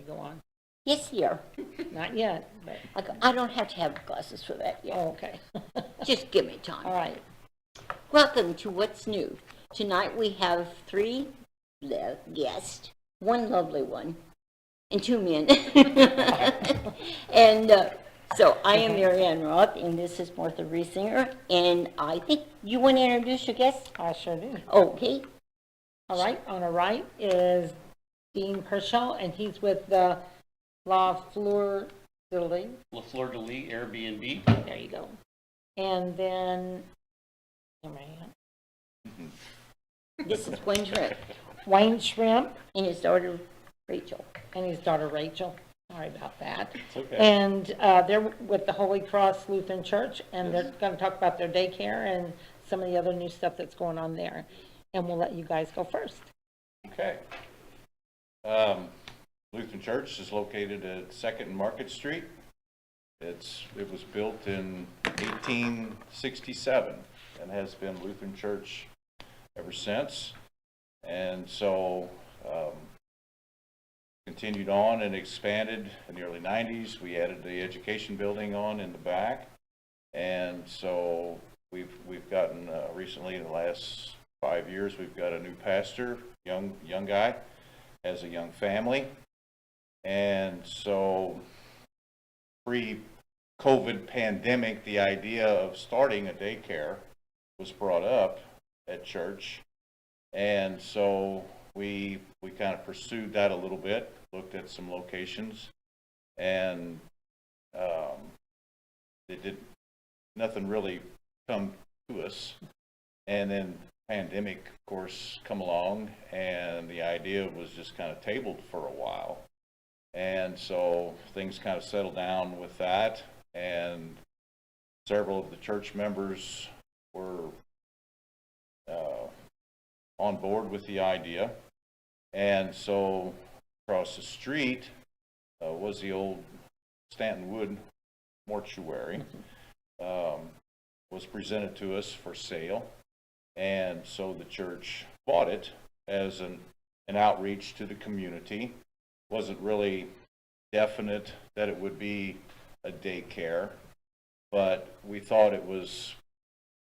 go on? Yes, dear. Not yet, but, I don't have to have glasses for that yet. oh, okay. Just give me time. All right. Welcome to What's New. Tonight we have 3 guests, 1 lovely one, and 2 men. And so I am Mary Ann Roth, and this is Martha Riesinger, and I think you want to introduce your guest? I sure do. Okay. All right, on our right is Dean Kershaw, and he's with the La Fleur de Lis. La Fleur de Lis Airbnb. There you go. And then, This is Wayne Shrimp Wayne Shrimp and his daughter Rachel. and his daughter Rachel. Sorry about that. It's okay. And they're with the Holy Cross Lutheran Church, and they're going to talk about their daycare and some of the other new stuff that's going on there. And we'll let you guys go first. Okay. Lutheran Church is located at 2nd and Market Street. It was built in 1867 and has been Lutheran Church ever since. And so continued on and expanded in the early 90s. We added the education building on in the back. And so we've gotten recently, in the last 5 years, we've got a new pastor, young guy, has a young family. And so pre-COVID pandemic, the idea of starting a daycare was brought up at church. And so we kind of pursued that a little bit, looked at some locations, and nothing really come to us. And then pandemic, of course, come along, and the idea was just kind of tabled for a while. And so things kind of settled down with that, and several of the church members were on board with the idea. And so across the street was the old Stanton Wood mortuary, was presented to us for sale. And so the church bought it as an outreach to the community. Wasn't really definite that it would be a daycare, but we thought it was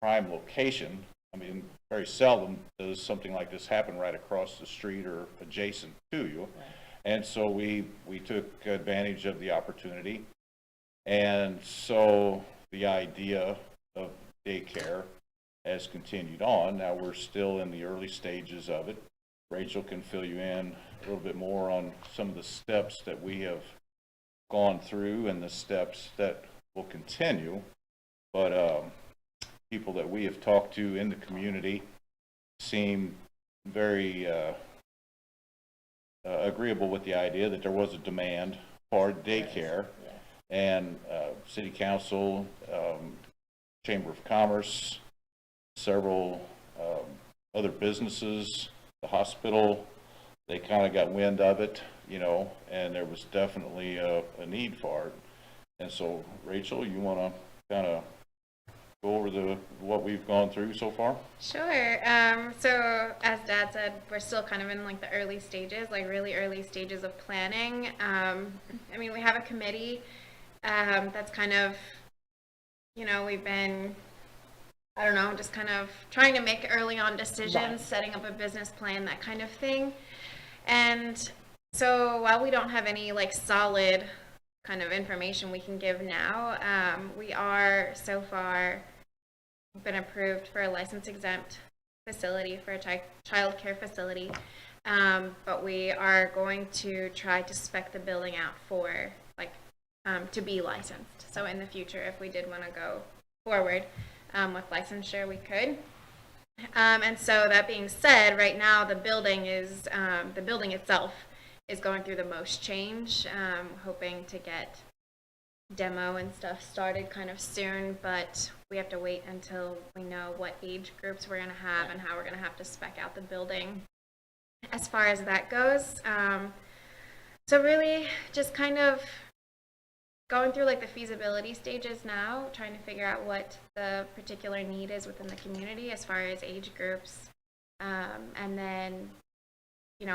prime location. I mean, very seldom does something like this happen right across the street or adjacent to you. Right. And so we took advantage of the opportunity. And so the idea of daycare has continued on. Now we're still in the early stages of it. Rachel can fill you in a little bit more on some of the steps that we have gone through and the steps that will continue. But people that we have talked to in the community seem very agreeable with the idea that there was a demand for daycare. Yes. And City Council, Chamber of Commerce, several other businesses, the hospital, they kind of got wind of it, and there was definitely a need for it. And so, Rachel, you want to kind of go over what we've gone through so far? Sure. So as Dad said, we're still kind of in like the early stages, like really early stages of planning. I mean, we have a committee that's kind of, we've been, I don't know, just kind of trying to make early on decisions, right. Setting up a business plan, that kind of thing. And so while we don't have any like solid kind of information we can give now, we are so far been approved for a license exempt facility, for a child care facility. But we are going to try to spec the building out for to be licensed. So in the future, if we did want to go forward with licensure, we could. And so that being said, right now the building itself is going through the most change. Hoping to get demo and stuff started kind of soon, but we have to wait until we know what age groups we're going to have and how we're going to have to spec out the building as far as that goes. So really just kind of going through like the feasibility stages now, trying to figure out what the particular need is within the community as far as age groups, and then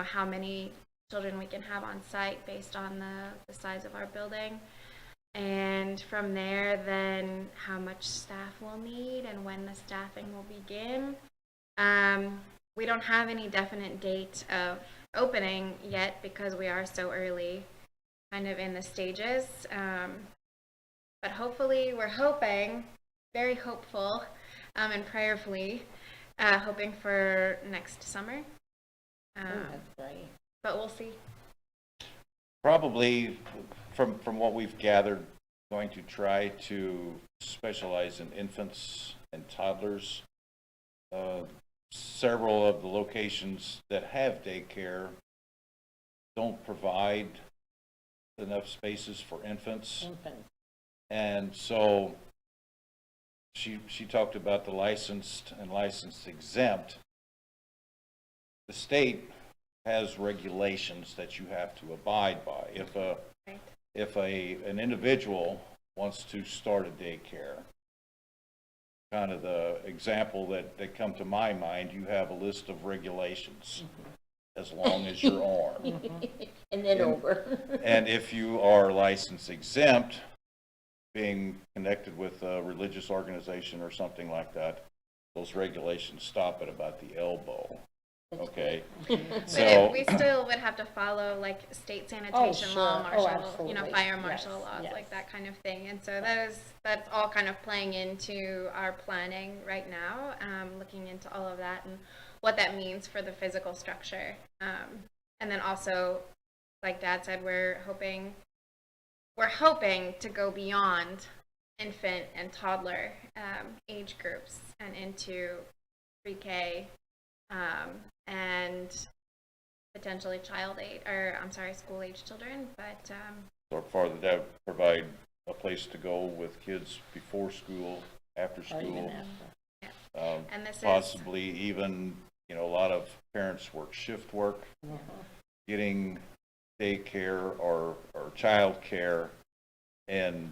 how many children we can have on site based on the size of our building. And from there, then how much staff we'll need and when the staffing will begin. We don't have any definite date of opening yet because we are so early kind of in the stages. But hopefully, we're hoping, very hopeful, and prayerfully, hoping for next summer. Oh, that's great. But we'll see. Probably, from what we've gathered, going to try to specialize in infants and toddlers. Several of the locations that have daycare don't provide enough spaces for infants. Infant. And so she talked about the licensed and licensed exempt. The state has regulations that you have to abide by. If an individual wants to start a daycare, kind of the example that come to my mind, you have a list of regulations as long as your arm. And then over. And if you are license exempt, being connected with a religious organization or something like that, those regulations stop at about the elbow. Okay? But So, we still would have to follow like state sanitation law, sure. Oh, martial, absolutely. fire marshal Yes, laws, yes. like that kind of thing. And so that's all kind of playing into our planning right now, looking into all of that and what that means for the physical structure. And then also, like Dad said, we're hoping to go beyond infant and toddler age groups and into pre-K and potentially school age children. But or farther, that provide a place to go with kids before school, after Or even school. after. and this Possibly even, a lot of parents work shift work, getting daycare or child care in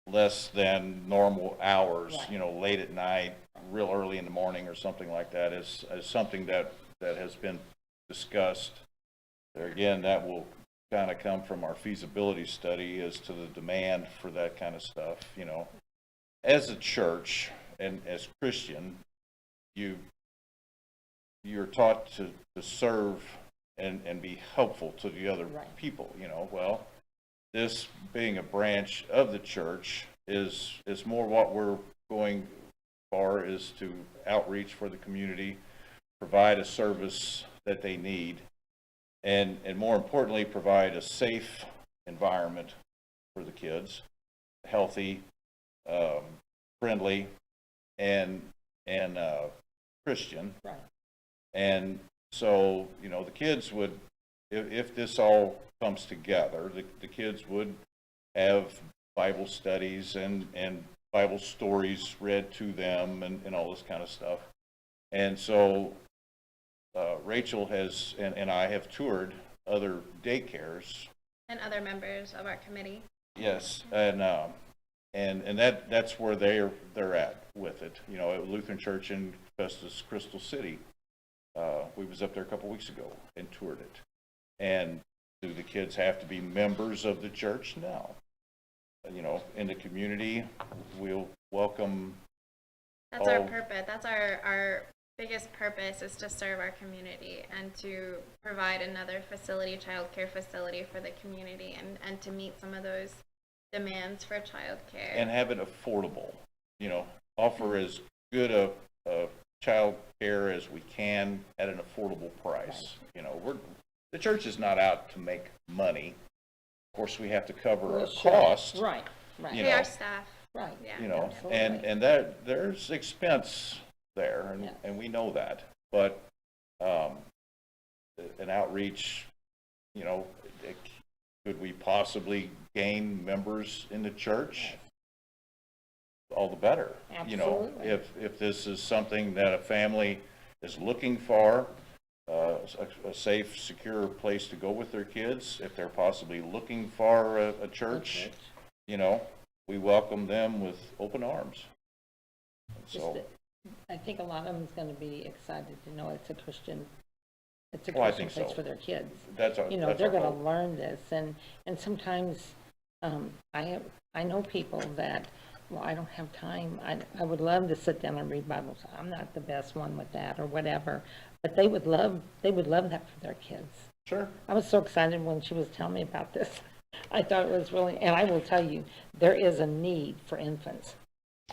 less than normal hours, Right. Late at night, real early in the morning or something like that is something that has been discussed. There again, that will kind of come from our feasibility study as to the demand for that kind of stuff, As a church and as Christian, you're taught to serve and be helpful to the other Right. people, Well, this being a branch of the church is more what we're going for, is to outreach for the community, provide a service that they need, and more importantly, provide a safe environment for the kids, healthy, friendly, and Christian. Right. And so, the kids would, if this all comes together, the kids would have Bible studies and Bible stories read to them and all this kind of stuff. And so Rachel has, and I have toured other daycares. and other members of our committee. Yes, and that's where they're at with it. At Lutheran Church in Festus, Crystal City, we was up there a couple weeks ago and toured it. And do the kids have to be members of the church? No. In the community, we'll welcome. That's our all- purpose. That's our biggest purpose, is to serve our community and to provide another facility, childcare facility for the community, and to meet some of those demands for childcare. And have it affordable, offer as good a child care as we can at an affordable price. The church is not out to make money. Of course, we have to cover Well, a sure. cost, Right, right. you We know. are staff. Right. Yeah. Absolutely. and that there's expense there, Yes. and we know that. But an outreach, could we possibly gain members in the church? All the better. Absolutely. If this is something that a family is looking for, a safe, secure place to go with their kids, if they're possibly looking for a church, we welcome them with open arms. Just So, that I think a lot of them's going to be excited to know it's a Christian It's a Well, I Christian think place so. for their kids. That's our, You know, that's they're our gonna hope. learn this, and sometimes, I know people that, well, I don't have time, I would love to sit down and read Bibles, I'm not the best one with that, or whatever, but they would love that for their kids. Sure. I was so excited when she was telling me about this. I thought it was really, and I will tell you, there is a need for infants.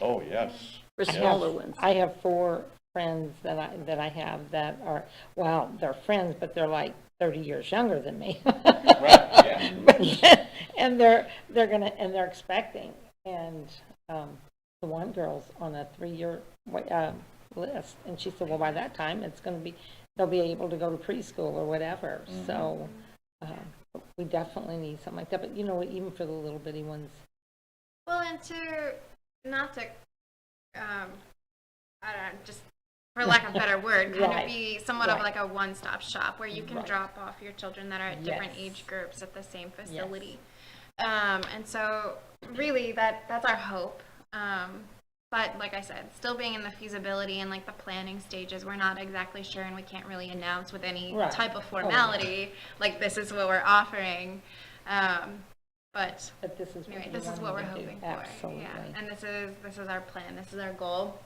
Oh, yes. For I have- smaller ones. I have 4 friends that I have that are, well, they're friends, but they're like 30 years younger than me. Right, yeah. And they're expecting, and, the one girl's on a 3-year, list, and she said, well, by that time, they'll be able to go to preschool or whatever, so, we definitely need something like that, but you know, even for the little bitty ones, Well, and not to, I don't know, just for lack of a better word, kind Right, of be somewhat of right. like a one-stop shop where you can Right. drop off your children that are at different Yes. age groups at the same facility. And so really that's our hope. But like I said, still being in the feasibility and like the planning stages, we're not exactly sure and we can't really announce with any Right. type of Oh, formality, like this is what we're offering. But but this is what anyway, we this is want what we're them to do. hoping for. Absolutely. Yeah, and this is our plan. This is our goal.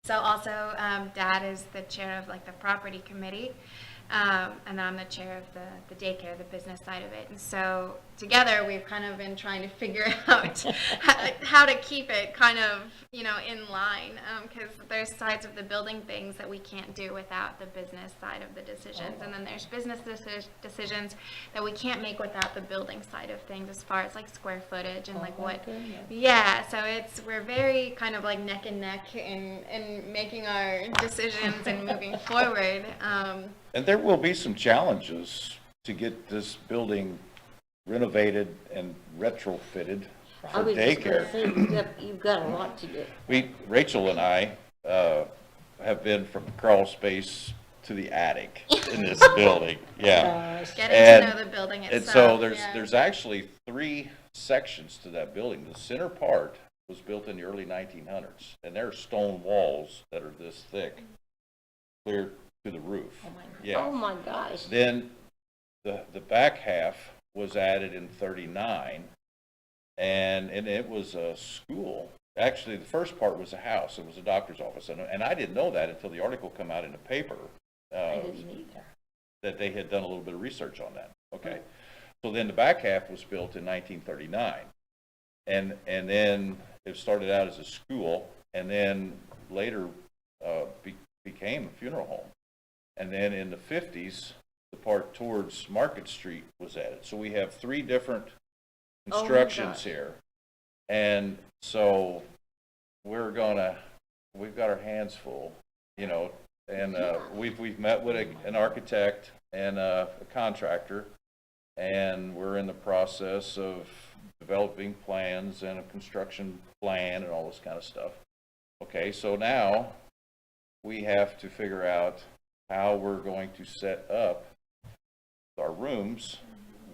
So also, Dad is the chair of like the property committee, and then I'm the chair of the daycare, the business side of it. And so together, we've kind of been trying to figure out how to keep it kind of in line, because there's sides of the building things that we can't do without the business side of the decisions, and then there's business decisions that we can't make without the building side of things, as far as like square footage and like my what. goodness. Yeah, so we're very kind of like neck and neck in making our decisions and moving forward. And there will be some challenges to get this building renovated and retrofitted I for was just gonna daycare. say, you've got a lot to do. Rachel and I, have been from crawl space to the attic in this building, yeah. Gosh. Getting And- to know the building And itself. so yeah. there's actually 3 sections to that building. The center part was built in the early 1900s, and there are stone walls that are this thick, clear to the roof. Oh my God. Yeah. Oh, my gosh. Then the back half was added in 39, and it was a school. Actually, the first part was a house. It was a doctor's office, and I didn't know that until the article come out in the paper. I didn't either. That they had done a little bit of research on that. Okay. So then the back half was built in 1939. And then it started out as a school, and then later became a funeral home. And then in the 50s, the part towards Market Street was added. So we have 3 different Oh my constructions gosh. here. And so we've got our hands full, and we've met with an architect and a contractor, and we're in the process of developing plans and a construction plan and all this kind of stuff. Okay, so now we have to figure out how we're going to set up our rooms,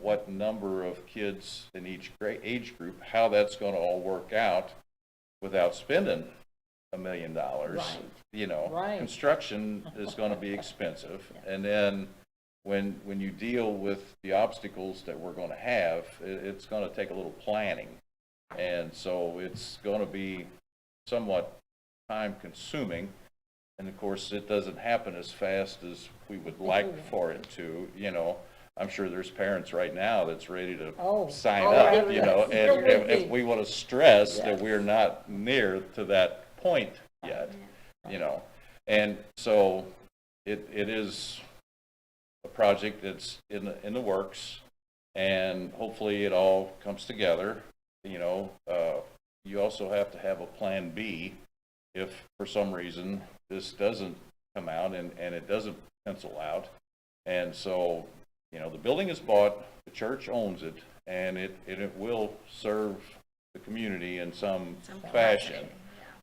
what number of kids in each age group, how that's going to all work out without spending $1 million. Right. Right. Construction is going to be expensive. And then when you deal with the obstacles that we're going to have, it's going to take a little planning. And so it's going to be somewhat time consuming. And of course, it doesn't happen as fast as we would like for it to, I'm sure there's parents right now that's ready to Oh. sign Oh, up, there is. There and will if be. we want to stress that Yes. we're not near to that point yet, And so it is a project that's in the works, and hopefully it all comes together. You also have to have a plan B if for some reason this doesn't come out and it doesn't pencil out. And so, the building is bought, the church owns it, and it will serve the community in some fashion.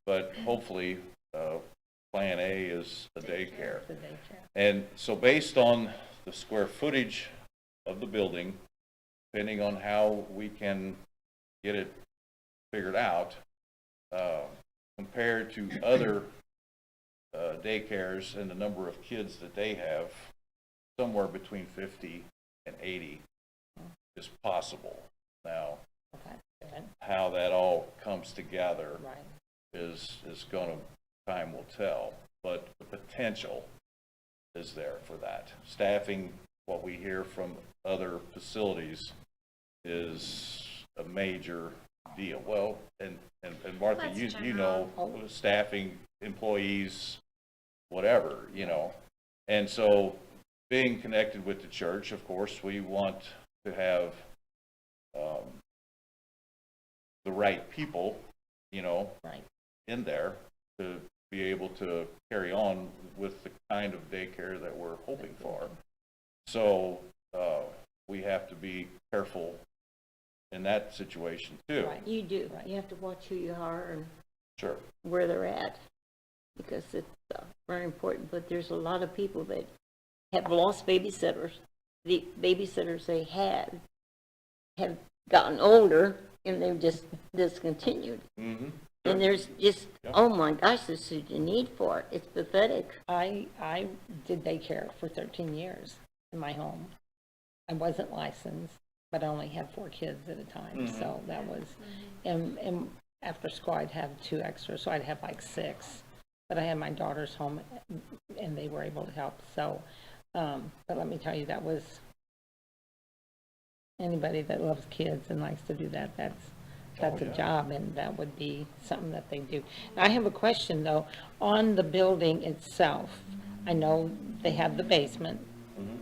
But hopefully, plan A is the daycare. The daycare. And so based on the square footage of the building, depending on how we can get it figured out, compared to other daycares and the number of kids that they have, somewhere between 50 and 80 is possible. Now, Okay, good, how that all comes together right. is gonna, time will tell, but the potential is there for that. Staffing, what we hear from other facilities is a major deal. Well, and Martha, That's you general. know, staffing, employees, whatever, you know. And so, being connected with the church, of course, we want to have, the right people, you know, Right. in there to be able to carry on with the kind of daycare that we're hoping for. So, we have to be careful in that situation too. Right. You do. Right. You have to watch who you hire and Sure. where they're at, because it's very important. But there's a lot of people that have lost babysitters. The babysitters they had have gotten older, and they've just discontinued. Mm-hmm. And there's just, Yeah. oh my gosh, there's a need for it. It's pathetic. I did daycare for 13 years in my home. I wasn't licensed, but I only had 4 kids at a time, so that was, and after school I'd have 2 extras, so I'd have like 6. But I had my daughters home, and they were able to help, so, but let me tell you, that was, anybody that loves kids and likes to do that, that's Oh, a yeah. job, and that would be something that they do. I have a question, though, on the building itself. I know they have the basement,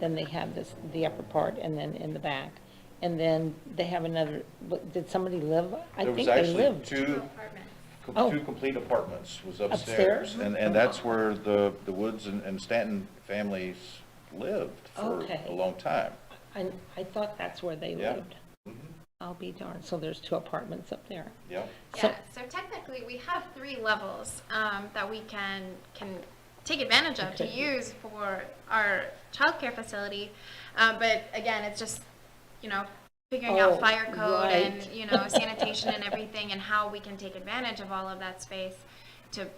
then they have the upper part, and then in the back. And then they have another, did somebody live? I There was think they actually lived. two Oh. complete apartments was Upstairs? upstairs. And that's where the Woods and Stanton families lived for Okay. a long time. I thought that's where they Yeah. lived. I'll be darned. So there's 2 apartments up there. Yeah. So- Yeah, so technically, we have 3 levels that we can take advantage of to Okay. use for our childcare facility. But again, it's just, you know, figuring Oh, out fire code and, right. you know, sanitation and everything, and how we can take advantage of all of that space to,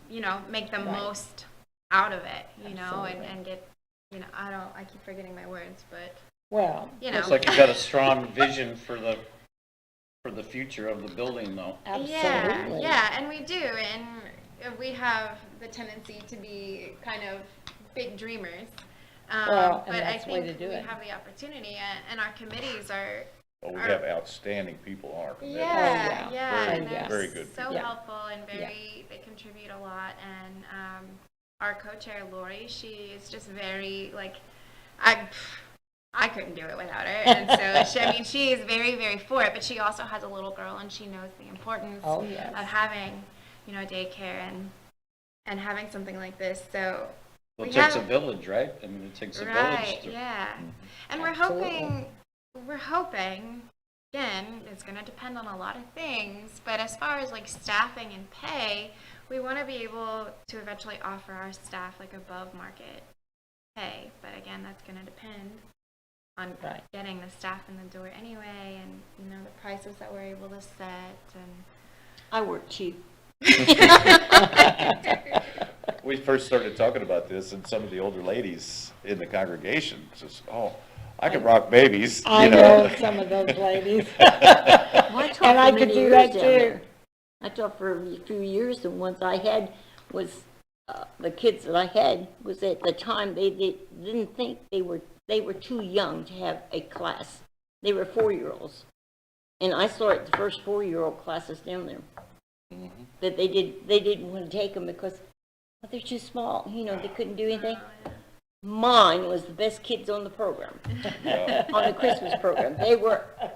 you know, make the Right. most out of it, you know, Absolutely. and get, you know, I keep forgetting my words, but, Well, you know. Looks like you've got a strong vision for the future of the building, though. absolutely. Yeah, and we do, and we have the tendency to be kind of big dreamers. Well, and but I that's the way think to do we it. have the opportunity, and our committees are. Well, we Our- have outstanding people on our committee. Yeah, Oh, yeah. yeah, Very and good. they're Very good so people. Yeah. helpful and they contribute a lot. And our co-chair Lori, she is just very like, I couldn't do it without her. And so I mean, she is very, very for it. But she also has a little girl, and she knows the importance Oh, yes. of having, you know, daycare and having something like this. So Well, it we takes a have- village, right? I mean, it takes a right, village to. yeah. And Absolutely. we're hoping, again, it's going to depend on a lot of things, but as far as like staffing and pay, we want to be able to eventually offer our staff like above market pay. But again, that's going to depend on Right. getting the staff in the door anyway, and you know the prices that we're able to set. And I work cheap. We first started talking about this, and some of the older ladies in the congregation says, "Oh, I can rock babies." I you know some of those ladies. Well, I taught And I for could many do years that down too. there. I taught for a few years, and ones I had was the kids that I had was at the time they didn't think they were too young to have a class. They were 4-year-olds, and I started the first 4-year-old classes down there. That they didn't want to take them because they're too small. You know, they couldn't do anything. Mine was the best kids on the program, Yeah. on the Christmas program. They were Oh,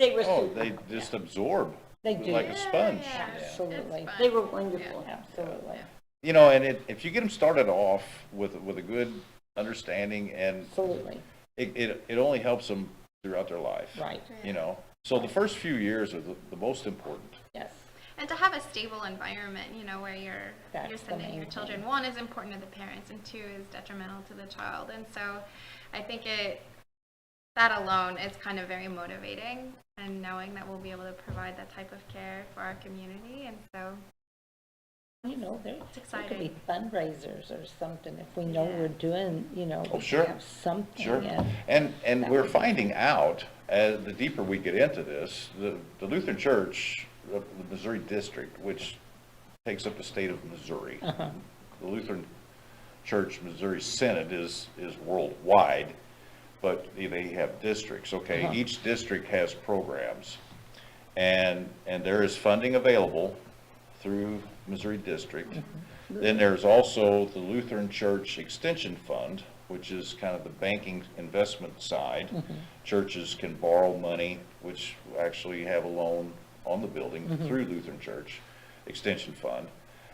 super. they just absorb They do. like a sponge. Yeah. Absolutely. It's fun. They were wonderful. Absolutely. You know, and if you get them started off with a good understanding, and Absolutely. it only helps them throughout their life. Right. You know, so the first few years are the most important. Yes. And to have a stable environment, you know, where you're That's the sending main your children, thing. 1 is important to the parents, and 2 is detrimental to the child. And so I think that alone is kind of very motivating, and knowing that we'll be able to provide that type of care for our community. And so You know, there could be exciting. fundraisers or something if we know Yeah. we're doing, you know, Oh, we sure. have something. Sure. and And that we're would be- finding out, as the deeper we get into this, the Lutheran Church, the Missouri District, which takes up the state of Missouri. Uh-huh. The Lutheran Church Missouri Synod is worldwide, but they have districts, okay? Uh-huh. Each district has programs. And there is funding available through Missouri District. Mm-hmm. Then there's also the Lutheran Church Extension Fund, which is kind of the banking investment side. Mm-hmm. Churches can borrow money, which actually have a loan on the building Mm-hmm. through Lutheran Church Extension Fund.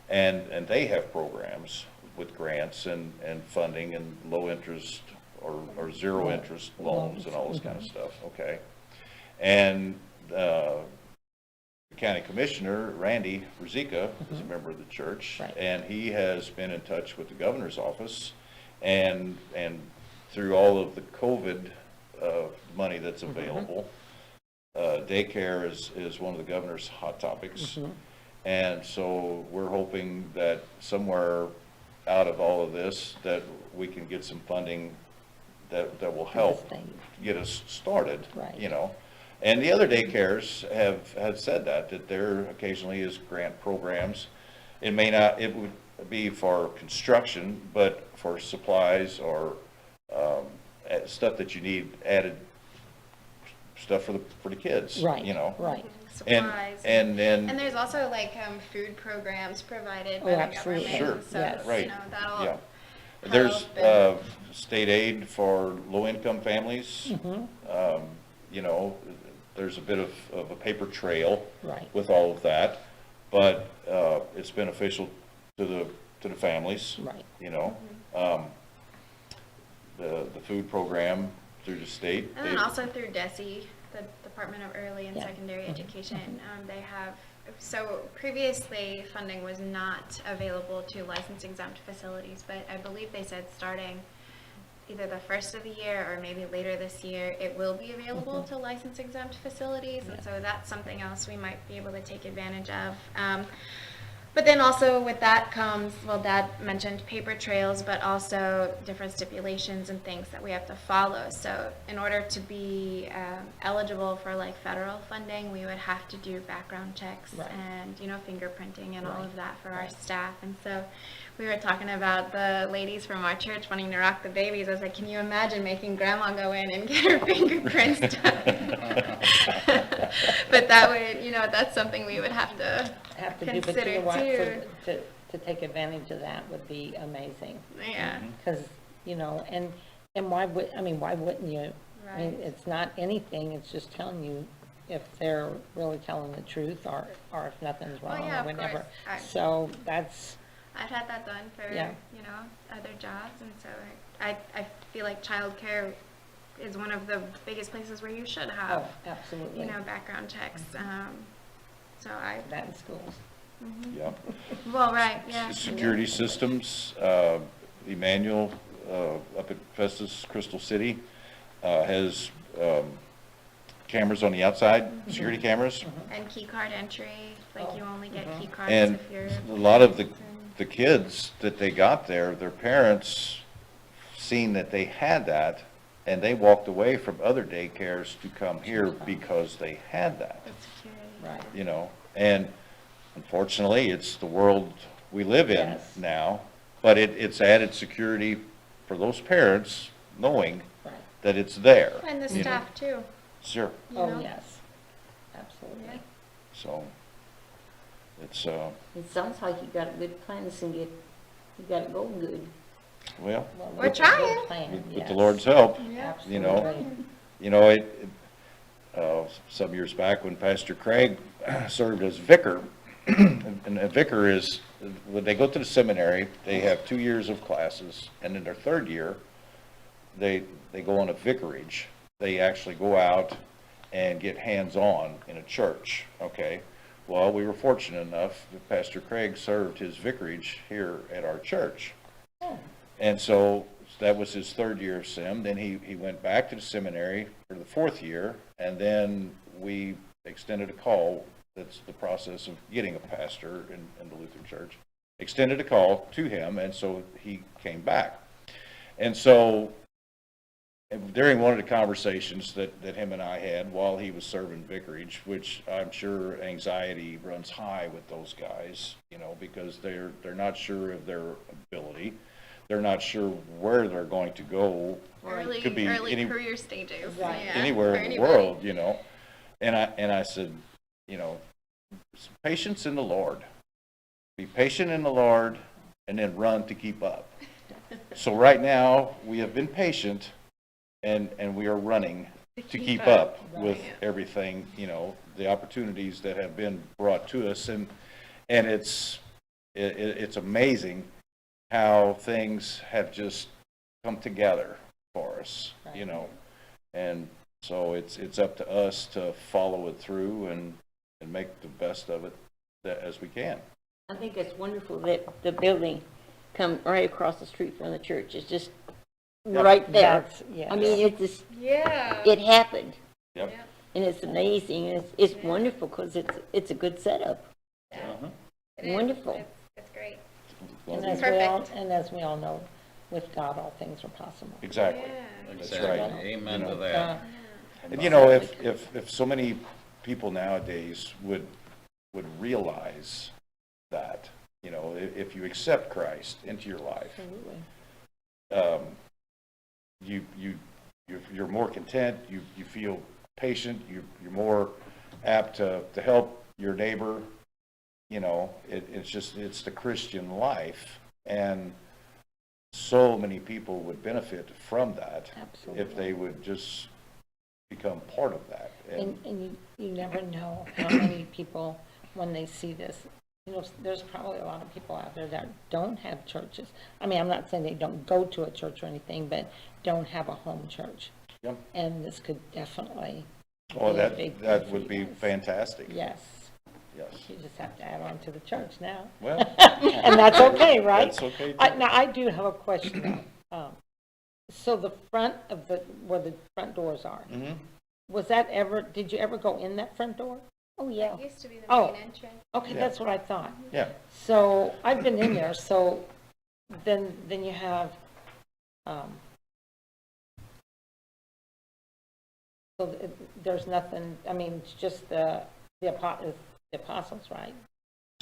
And they have programs with grants and funding and low interest or zero interest loans and all this kind of stuff, okay? And, the county commissioner, Randy Rizika, is a member of the church. Right. And he has been in touch with the governor's office and through all of the COVID, money that's available. Daycare is one of the governor's hot topics. And so we're hoping that somewhere out of all of this, that we can get some funding that will help thing. get us started, Right. you know. And the other daycares have said that there occasionally is grant programs. It may not, it would be for construction, but for supplies or, stuff that you need, added stuff for the kids, Right, you know. right. Supplies. And then. And there's also like food programs provided Oh, by the absolutely. government. Sure, So, yes. right. you know, that'll Yeah. There's, help state aid for low-income families. Mm-hmm. You know, there's a bit of a paper trail Right. with all of that, but, it's beneficial to the families. Right. You know, Mm-hmm. the food program through the state. And then also through DESE, the Department of Early and Yeah. Secondary Education, they have, so previously funding was not available to license exempt facilities, but I believe they said starting either the first of the year or maybe later this year, it will be available to license exempt facilities. And so that's something else we might be able to take advantage of. But then also with that comes, well, Dad mentioned paper trails, but also different stipulations and things that we have to follow. So in order to be eligible for like federal funding, we would have to do background checks Right. and, you know, fingerprinting and all Right. of that for our Right. staff. And so we were talking about the ladies from our church wanting to rock the babies. I was like, can you imagine making grandma go in and get her fingerprints done? But that would, you know, that's something we would have to Have to do, but you consider know what, too. to take advantage of that would be amazing. Yeah, Because, you know, and why why wouldn't you? I mean, Right. it's not anything, it's just telling you if they're really telling the truth or if nothing's Well, wrong yeah, or of whatever. course. So that's, I've had that done for, Yeah. you know, other jobs, and so I feel like childcare is one of the biggest places where you should have, oh, absolutely. you know, background checks. So That in schools. Yeah. well, right, yeah. Security systems, Emmanuel, up at Festus Crystal City, has, cameras on the outside, security cameras. And key card entry, like you only get key cards And if you're. a lot of the kids that they got there, their parents seen that they had that, and they walked away from other daycares to come here because they had that, Security. Right. you know? And unfortunately, it's the world we live in Yes. now, but it's added security for those parents, knowing Right. that it's there. And the you know? staff too, Sure, you Oh, know? yes, absolutely. Yeah. so, it's, It sounds like you got a good plan, and you got it going good. well, Well, We're with a good trying. plan, with yes. the Lord's help, Yeah. you know. Absolutely. You know, some years back when Pastor Craig served as vicar, and a vicar is, when they go to the seminary, they have 2 years of classes, and in their third year, they go on a vicarage. They actually go out and get hands-on in a church, okay? Well, we were fortunate enough that Pastor Craig served his vicarage here at our church. And so that was his third year of sim. Then he went back to the seminary for the fourth year, and then we extended a call. That's the process of getting a pastor in the Lutheran Church. extended a call to him, and so he came back. And so during one of the conversations that him and I had while he was serving vicarage, which I'm sure anxiety runs high with those guys, because they're not sure of their ability. They're not sure where they're going to go. Early, Could be early any- career stages. Right. Yeah, anywhere for in the anybody. world, And I said, patience in the Lord. Be patient in the Lord and then run to keep up. So right now, we have been patient and we are running to keep up with Right. everything, the opportunities that have been brought to us. And it's amazing how things have just come together for us, Right. And so it's up to us to follow it through and make the best of it as we can. I think it's wonderful that the building come right across the street from the church. It's just right there. Yeah. I mean, it just, Yeah. it happened, Yep. Yeah. and it's amazing, and it's wonderful, because it's a good setup. Uh-huh. It is. Wonderful. It's great. And Perfect. as we all know, with God, all things are possible. Exactly. Yeah. That's Exactly. right. Amen to Uh, that. And if so many people nowadays would realize that, if you accept Christ into your life, Absolutely. you're more content, you feel patient, you're more apt to help your neighbor, it's the Christian life, and so many people would benefit from that Absolutely. if they would just become part of that. And you never know how many people, when they see this, there's probably a lot of people out there that don't have churches. I mean, I'm not saying they don't go to a church or anything, but don't have a home church. Yep. And this could definitely Oh, be a big that thing would for be you guys. fantastic. Yes. Yes. You just have to add on to the church now. Well, And that's okay, right? that's okay. Now, I do have a question though. So the front of where the front doors are, Mhm. did you ever go in that front door? Oh, yeah. It used to be the Oh. main entrance. Okay, Yeah. that's what I thought. Yeah. So I've been in there, so then you have, there's nothing, I mean, it's just the apostles, right?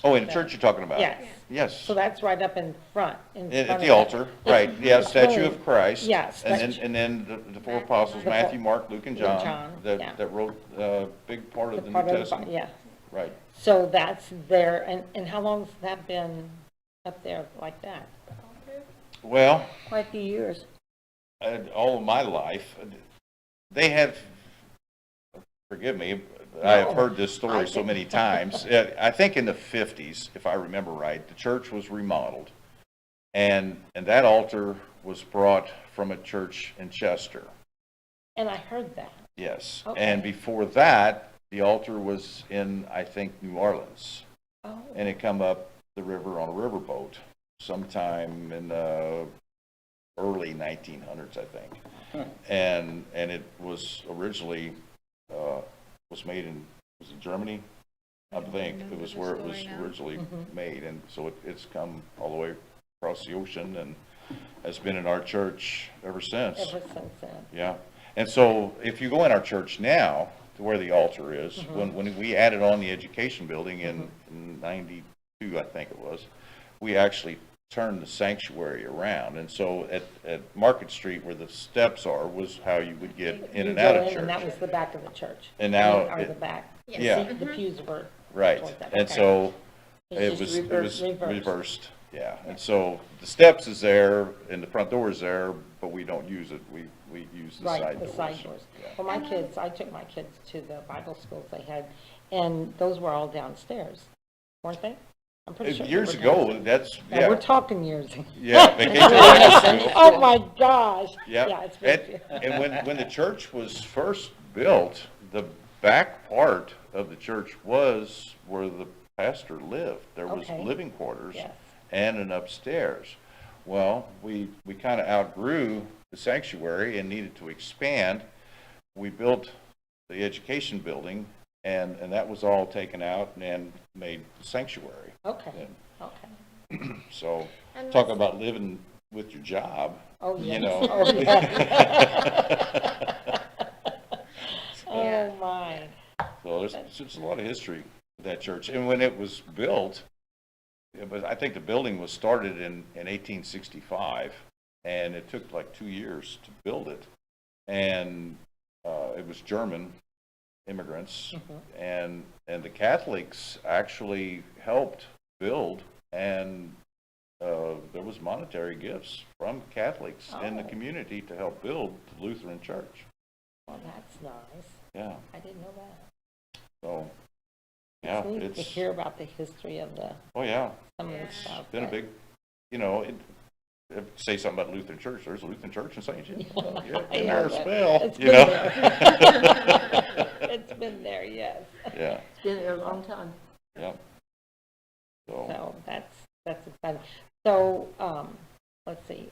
Oh, in the church you're talking about? Yes. Yes. So that's right up in front, in front At of the that. altar, right, yeah, It's statue really- of Christ. Yes, And statue. then the four Matthew, apostles, Mark. Matthew, Mark, Luke, and Luke, John, John, yeah. that wrote a big part of the New Part of the- Testament. Yeah, Right. so that's there, and how long's that been up there like that? Well, Quite a few years. all of my life, they have, forgive me, I have heard this story so many times. I think in the 50s, if I remember right, the church was remodeled, and that altar was brought from a church in Chester. And I heard that. Yes. Okay. And before that, the altar was in, I think, New Orleans, Oh, and it come up the river on a riverboat sometime in the early 1900s, I think. And it was originally was made in, was it Germany? I think it was where it was originally made, and so it's come all the way across the ocean and has been in our church ever since. ever since then. Yeah, and so if you go in our church now, to where the altar is, when we added on the education building in '92, I think it was, we actually turned the sanctuary around, and so at Market Street where the steps are was how you would get in You and go out of in, And that church. was the back of the church. And now Or the it- back. Yes. Yeah. The pews were. Right, towards that, and okay. so it It's was just reversed, yeah, and so the steps is there and the front door is there, but we don't use it, we use the Right, side the doors. side doors. Yeah. Well, I took my kids to the Bible schools they had, and those were all downstairs, weren't they? I'm pretty sure. they Years were ago, downstairs. that's, Now, we're yeah, talking years. yeah, vacation Bible school. Oh, my gosh. Yeah, Yeah, it's been. and when the church was first built, the back part of the church was where the pastor lived. There was Okay. living quarters Yes. and an upstairs. Well, we kind of outgrew the sanctuary and needed to expand. We built the education building, and that was all taken out and made sanctuary. Okay, And okay. So, And talk what's- about living with your job, Oh, you yes. know. Oh, yeah. Yeah. Oh, my. So there's a lot of history with that church. And when it was built, I think the building was started in 1865, and it took like 2 years to build it. And it was German immigrants, and the Catholics actually helped build, and there was monetary gifts from Catholics in the Oh. community to help build the Lutheran church. Well, that's nice. Yeah, I didn't know that. so, yeah, It's neat to it's, hear about the history of oh yeah, some of Yeah. the stuff. been a but- big, you know, say something about Lutheran church, there's a Lutheran church in St. James. Oh, yeah, been Yeah, there a but spell, it's you been know? there. It's been there, yes. Yeah, It's been there a long time. yeah. So, So that's exciting. So, let's see.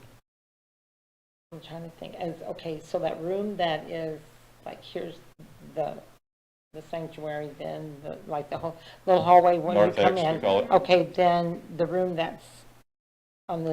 I'm trying to think, okay, so that room that is, like, here's the sanctuary, then, like, the whole, little hallway when you Narthex, come we in. call it. Okay, then the room that's on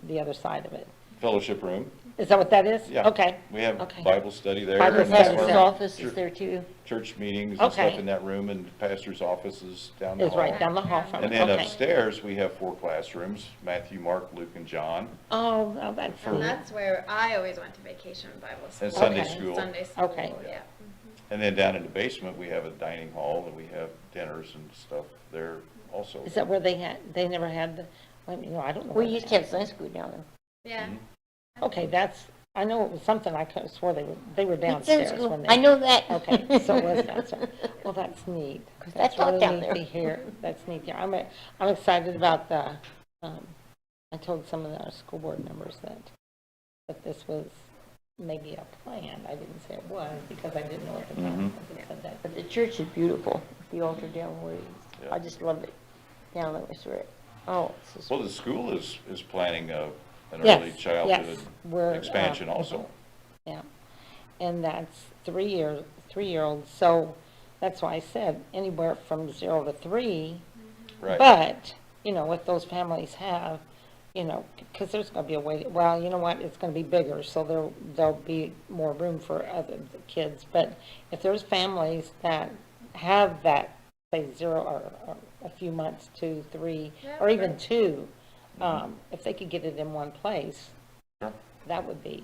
the other side of it. fellowship room, Is that what that is? Yeah. Okay, we have Okay. Bible study there. Bible and study that's Pastor's there. where office is there too. church meetings and stuff Okay. in that room, and the pastor's office is down the is hall. right down the hall from And it, then okay. upstairs, we have 4 classrooms, Matthew, Mark, Luke, and John, Oh, well, that's And neat. that's where I always went to vacation Bible school. and Sunday Okay. school. Sunday school, Okay. yeah. And then down in the basement, we have a dining hall, and we have dinners and stuff there also. Is that where they never had the, well, you know, I don't know. We what used to that- have Sunday school down there. Yeah. Mm-hmm. Okay, I know it was something, I could have swore they were Sunday downstairs school. when they. I know that. Okay, so it was downstairs. Well, that's neat. 'Cause I That's taught really down neat there. to hear. That's neat to hear. I'm excited about I told some of our school board members that this was maybe a plan. I didn't say it was because I didn't know at the time. I just said that. But the church is beautiful, the altar down where it is. Yeah. I just love it. Down there, it's right. Oh, it's just, Well, the school is planning an Yes, early yes, childhood we're, expansion also. Yeah, and that's 3-year-olds, so that's why I said anywhere from 0 to 3. Right. But, you know, what those families have, you know, because there's going to be a way, well, you know what, it's going to be bigger, so there'll be more room for other kids. But if there's families that have that, say, 0 or a few months, 2, 3, Yeah, or even right. 2, if they could get it in one place, Sure. that would be,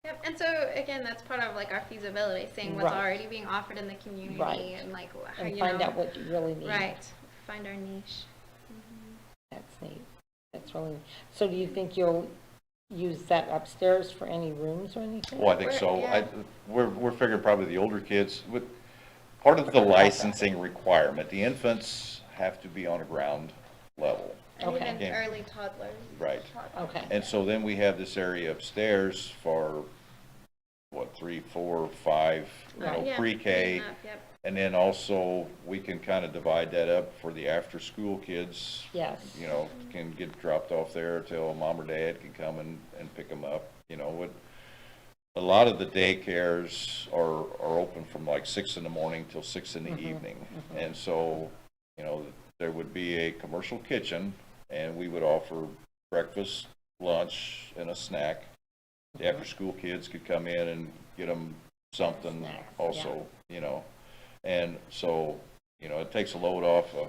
Yep, and so again, that's part of like our feasibility, seeing what's Right. already being offered in the community Right. and like how, and you find know, out what you really need. right, find our niche. That's neat. That's really, so do you think you'll use that upstairs for any rooms or anything? Well, I think We're- so. yeah. We're figuring probably the older kids, with, part of the licensing requirement, the infants have to be on a ground level. And Okay. even Yeah. early toddlers. Right. Okay. And so then we have this area upstairs for, 3, 4, 5, Right. Yeah, pre-K. enough, yep. And then also, we can kind of divide that up for the after-school kids. Yes. You know, can get dropped off there till mom or dad can come and pick them up. You know, a lot of the daycares are open from like 6 in the morning till 6 in the evening. And so, you know, there would be a commercial kitchen, and we would offer breakfast, lunch, and a snack. The after-school kids could come in and get them something Snacks, also, you know. And so, you know, it takes a load off of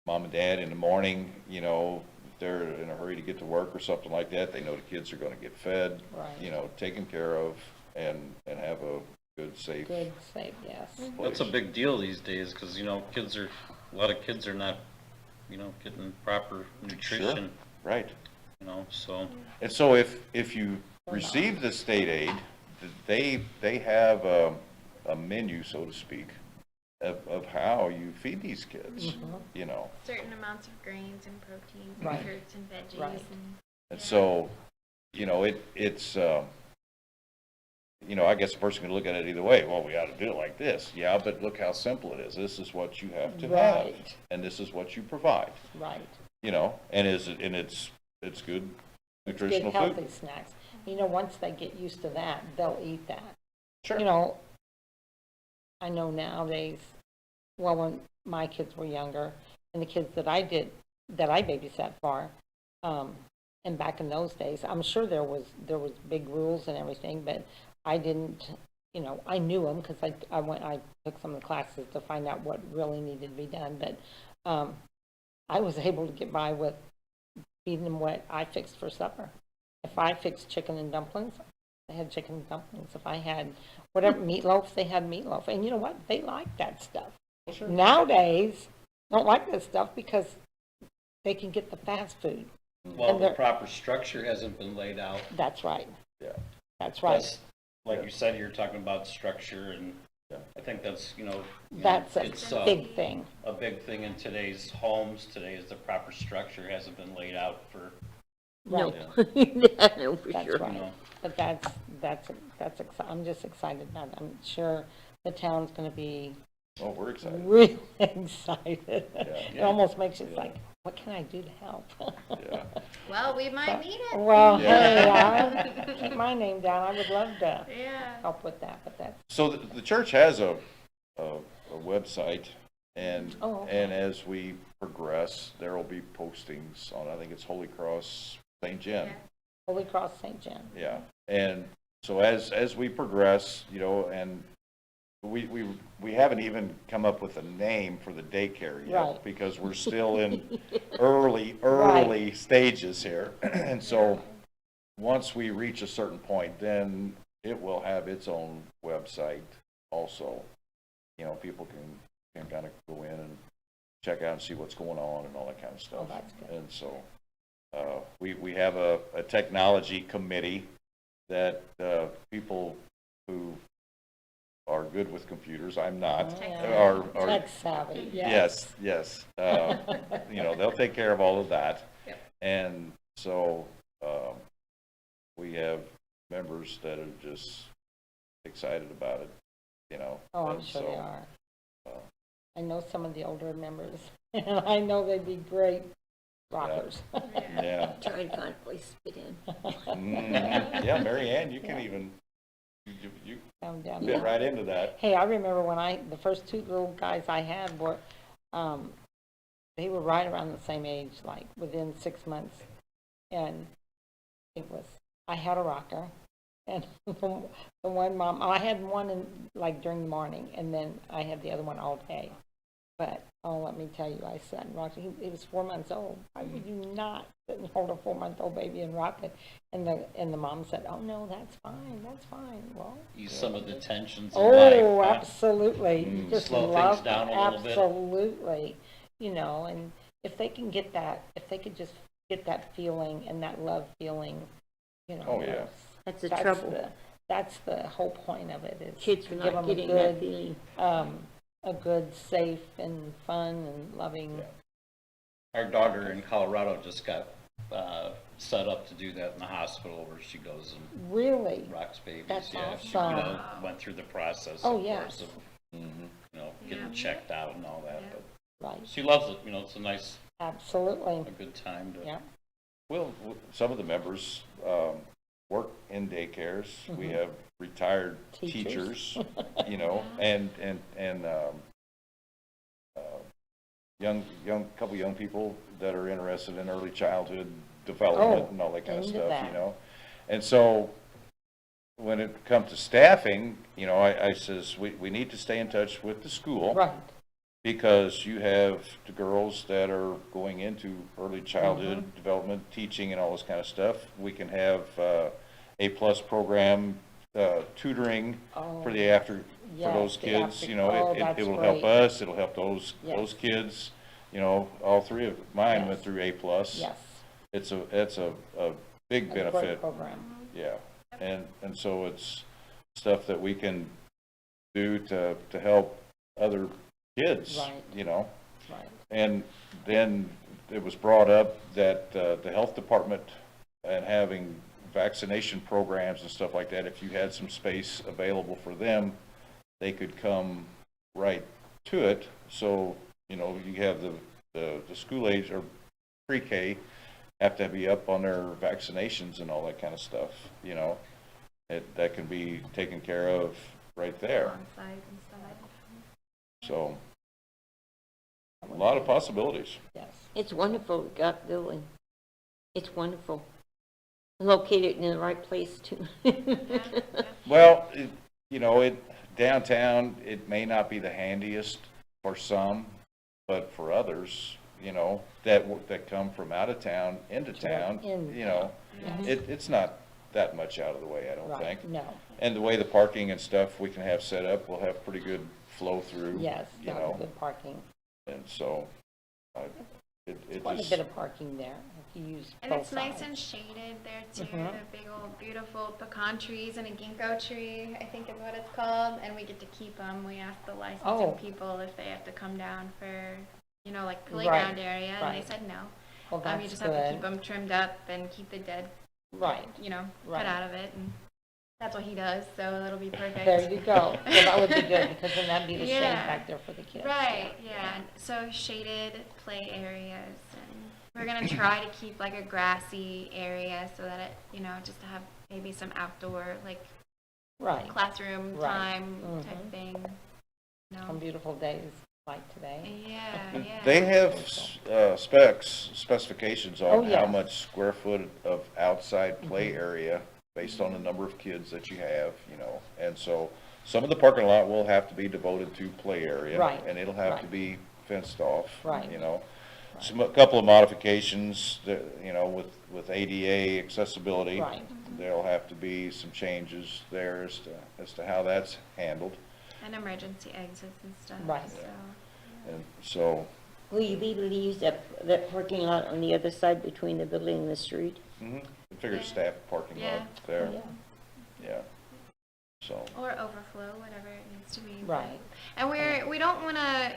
mom and dad in the morning, you know, if they're in a hurry to get to work or something like that, they know the kids are gonna get fed, Right. you know, taken care of, and have a good, safe Good, safe, yes. That's a place. big deal these days, because, you know, a lot of kids are not, you know, getting proper nutrition, Right. you know, so. And so if you receive the state aid, they have a menu, so to speak, of how you feed these kids, you know. Certain amounts of grains and proteins Right. and fruits and veggies Right. And so, you know, it's, you know, I guess a person can look at it either way. Well, we ought to do it like this. Yeah, but look how simple it is. This is what you have to have, Right. and this is what you provide, Right. you know, and it's good nutritional Good, healthy food. snacks. You know, once they get used to that, they'll eat that. Sure. You know, I know nowadays, well, when my kids were younger, and the kids that I that I babysat for. And back in those days, I'm sure there was big rules and everything, but I didn't, you know, I knew them because I took some of the classes to find out what really needed to be done, but, I was able to get by with feeding them what I fixed for supper. If I fixed chicken and dumplings, they had chicken and dumplings. If I had whatever meatloaf, they had meatloaf. And you know what? They like that stuff. Nowadays, don't like this stuff because they can get the fast food. Well, And the they're- proper structure hasn't been laid out. That's right. Yeah. That's right. Plus, like you said, you're talking about structure, and I think that's, That's a it's big thing. a big thing in today's homes. Today is the proper structure hasn't been laid out for, No, Right. I know for That's sure. right. you know. But I'm just excited about it. I'm sure the town's gonna be Oh, we're excited. really excited. It Yeah. almost makes you like, what can I do to help? Yeah. Well, we might need it. Well, Yeah. hey, keep my name down. I would love to Yeah. help with that, but that's, So the church has a website, and, Oh, okay. and as we progress, there will be postings on, I think it's Holy Cross St. Jen. Yeah. Holy Cross St. John. Yeah, and so as we progress, you know, and we haven't even come up with a name for the daycare yet, Right. because we're still in early Right. stages here. And so, once we reach a certain point, then it will have its own website also. You know, people can kind of go in and check out and see what's going on and all that kind of stuff. Oh, that's good. And so, we have a technology committee that, people who are good with computers, I'm not, are, Tech savvy, yes, yes. You know, they'll take care of all of that. Yep. And so, we have members that are just excited about it, you know. Oh, I'm and sure they so, are. uh, I know some of the older members, and I know they'd be great rockers. Yeah. Try and find a place to fit in. Mhm. Yeah, Mary Ann, you can even, you Down, down, fit down. right into that. Hey, I remember when the first two little guys I had were, they were right around the same age, like within 6 months. And it was, I had a rocker, and the one mom, I had one in, like during the morning, and then I had the other one all day. But, oh, let me tell you, I sat and rocked it. He was 4 months old. Why would you not sit and hold a 4-month-old baby and rock it? And the mom said, oh, no, that's fine, that's fine. Well, Ease some of the tensions in life. oh, huh? absolutely. You just Slow things love, down a little bit. absolutely. You know, and if they can get that, if they could just get that feeling and that love feeling, you know. Oh, yeah. That's the trouble. That's the whole point of it, is Kids to are give not them a getting that good, feeling. a good, safe and fun and loving. Yeah. Our daughter in Colorado just got set up to do that in the hospital, where she goes and Really? rocks babies. That's Yeah, she, awesome. went through the process, Oh, of yes. course, of, Mhm. getting Yeah. checked out and all that, Yeah. but Right, she loves it, it's a nice, absolutely. a good time to. Yeah. Well, some of the members work in daycares. We have retired Teachers. teachers, you know, and couple young people that are interested in early childhood development Oh, and all that kind of into stuff, that. you know. And so when it comes to staffing, you know, I says, we need to stay in touch with the school. Right, Because you have the girls that are going into early childhood development, teaching and all this kind of stuff. We can have A-plus program, tutoring for the for Yes, those the kids, after- you know, oh, it that's will help great. us, it'll help those Yes. kids. You know, all three of mine went Yes. through A-plus. yes. It's a big A great benefit, program. yeah. And so it's stuff that we can do to help other kids, Right. you know. Right, And then it was brought up that the health department and having vaccination programs and stuff like that, if you had some space available for them, they could come right to it. So, you know, you have the school age or pre-K have to be up on their vaccinations and all that kind of stuff, you know. That can be taken care of right there. On site and stuff. So, A lot of possibilities. Yes. It's wonderful, we got going. It's wonderful. Located in the right place too. Well, you know, downtown, it may not be the handiest for some, but for others, you know, that come from out of town into town, in you know, Yes. it's not that much out of the way, I don't Right, think. no, And the way the parking and stuff we can have set up, we'll have pretty good flow through. yes, You got know, good parking. and so, it Quite a just, bit of parking there, if you use And both it's nice sides. and shaded there too. Mhm. The big old beautiful pecan trees and a ginkgo tree, I think is what it's called. And we get to keep them. We asked the licensing Oh. people if they have to come down for, you know, like playground area, and right. they said no. Well, You that's just have to keep good, them trimmed up and keep the dead, right, you know, Right. cut out of it. And that's what he does, so it'll be perfect. there you go, well, that would be good, because then that'd be the shade Yeah. back there for the kids. Right, yeah. So shaded play areas, and we're gonna try to keep like a grassy area so that it, you know, just to have maybe some outdoor like Right, classroom Right. time Mhm. type thing. on No. beautiful days like today. Yeah, yeah. they have specifications Oh, on how yes. much square foot of outside play area based on the number of kids that you have, you know, and so some of the parking lot will have to be devoted to play area. Right, And it'll have to right. be fenced off. Right. You know, a couple of modifications that, you know, with ADA accessibility. Right. There'll have to be some changes there as to how that's handled, And emergency exits and stuff. Right. So. and so, Will you be able to use that parking lot on the other side between the building and the street? figure Yeah. staff parking lot Yeah. there, Yeah. yeah, so. Or overflow, whatever it needs to be. Right. And we don't want to,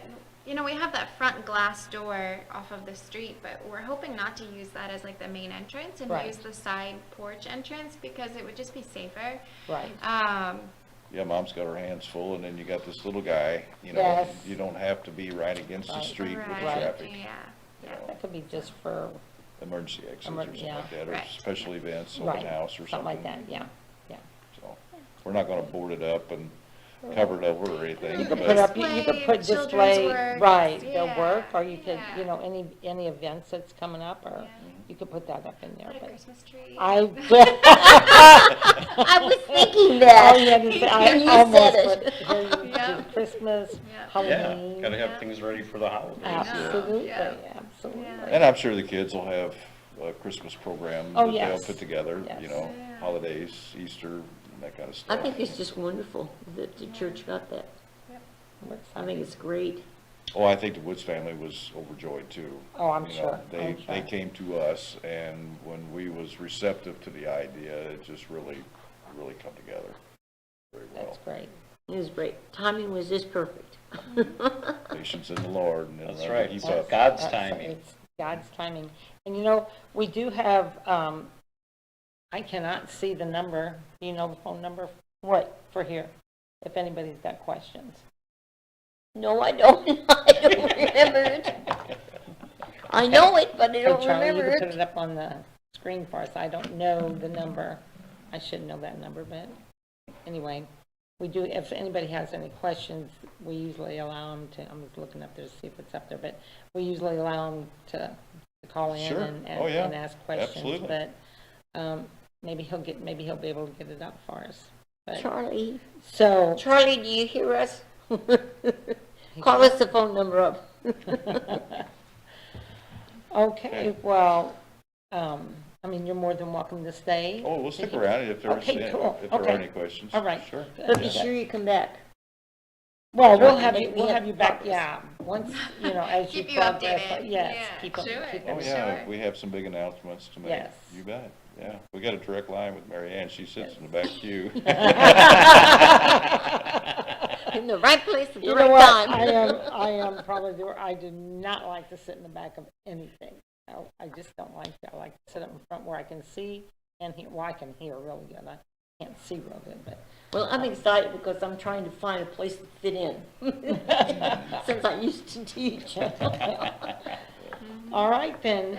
you know, we have that front glass door off of the street, but we're hoping not to use that as like the main entrance and Right. use the side porch entrance because it would just be safer. Right, Yeah, mom's got her hands full, and then you got this little guy, you know, Yes. you don't have to be right against the Right. street with the Right. traffic, Yeah. you Yeah. know, that could be just for, emergency exits or Emer- something yeah. like that, or Right. special events, open right, house or something like that, something. yeah, yeah. So, we're not gonna board it up and cover it over or anything, You could but- put up, you could put Display display, children's works, right, their yeah, work, or you could, yeah. you know, any events that's coming up, or Yeah. you could put that up in there, Put a but Christmas tree. I. I was thinking that. Oh, yeah, just- And you I almost said put, it. here you Yeah. do Christmas, Yeah. Yeah, Halloween. gotta have Yeah. things ready for the holidays. Absolutely, Yeah. absolutely. Yeah. And I'm sure the kids will have a Christmas program Oh, that they'll yes. put together, you Yes. know, Yeah. holidays, Easter, and that kind of I stuff. think it's just wonderful that the church got that. I think it's great. Oh, I think the Woods family was overjoyed too. Oh, I'm You know, sure, They I'm sure. came to us, and when we was receptive to the idea, it just really come together very well. That's great. It was great. Timing was just perfect. Patience in the Lord, and then That's learn to right. keep That's up. God's That's- timing. It's God's timing. And you know, we do have, I cannot see the number, do you know the phone number? What, for here, if anybody's got questions? No, I don't. I don't remember it. I know it, but I Hey, don't Charlie, you remember can put it. it up on the screen for us. I don't know the number. I should know that number, but anyway, we do, if anybody has any questions, we usually allow them to, I'm just looking up there to see if it's up there, but we usually allow them to call in Sure. and Oh, yeah. and ask questions. Absolutely. But maybe he'll be able to get it up for us. But, Charlie, so, Charlie, do you hear us? Call us the phone number up. okay, well, I mean, you're more than welcome to stay. Oh, we'll stick around if there's, Okay, cool. if there are Okay. any questions. All right. Sure. But be Okay. sure you come back. Well, we'll Sure. have you, Make we'll me have you back, progress. yeah, once, you know, as you Keep you progress, updated. yes, Yeah, keep up, sure. keep Oh, up. yeah, Sure. we have some big announcements to make. Yes. You bet, yeah. We got a direct line with Mary Ann. She sits in the back queue. In the right place at the You know right what, time. I am probably, I do not like to sit in the back of anything. I just don't like that, I like to sit up in front where I can see and hear, well, I can hear really good, I can't see real good, but. Well, I'm excited because I'm trying to find a place to fit in. Since I used to teach. All right, then,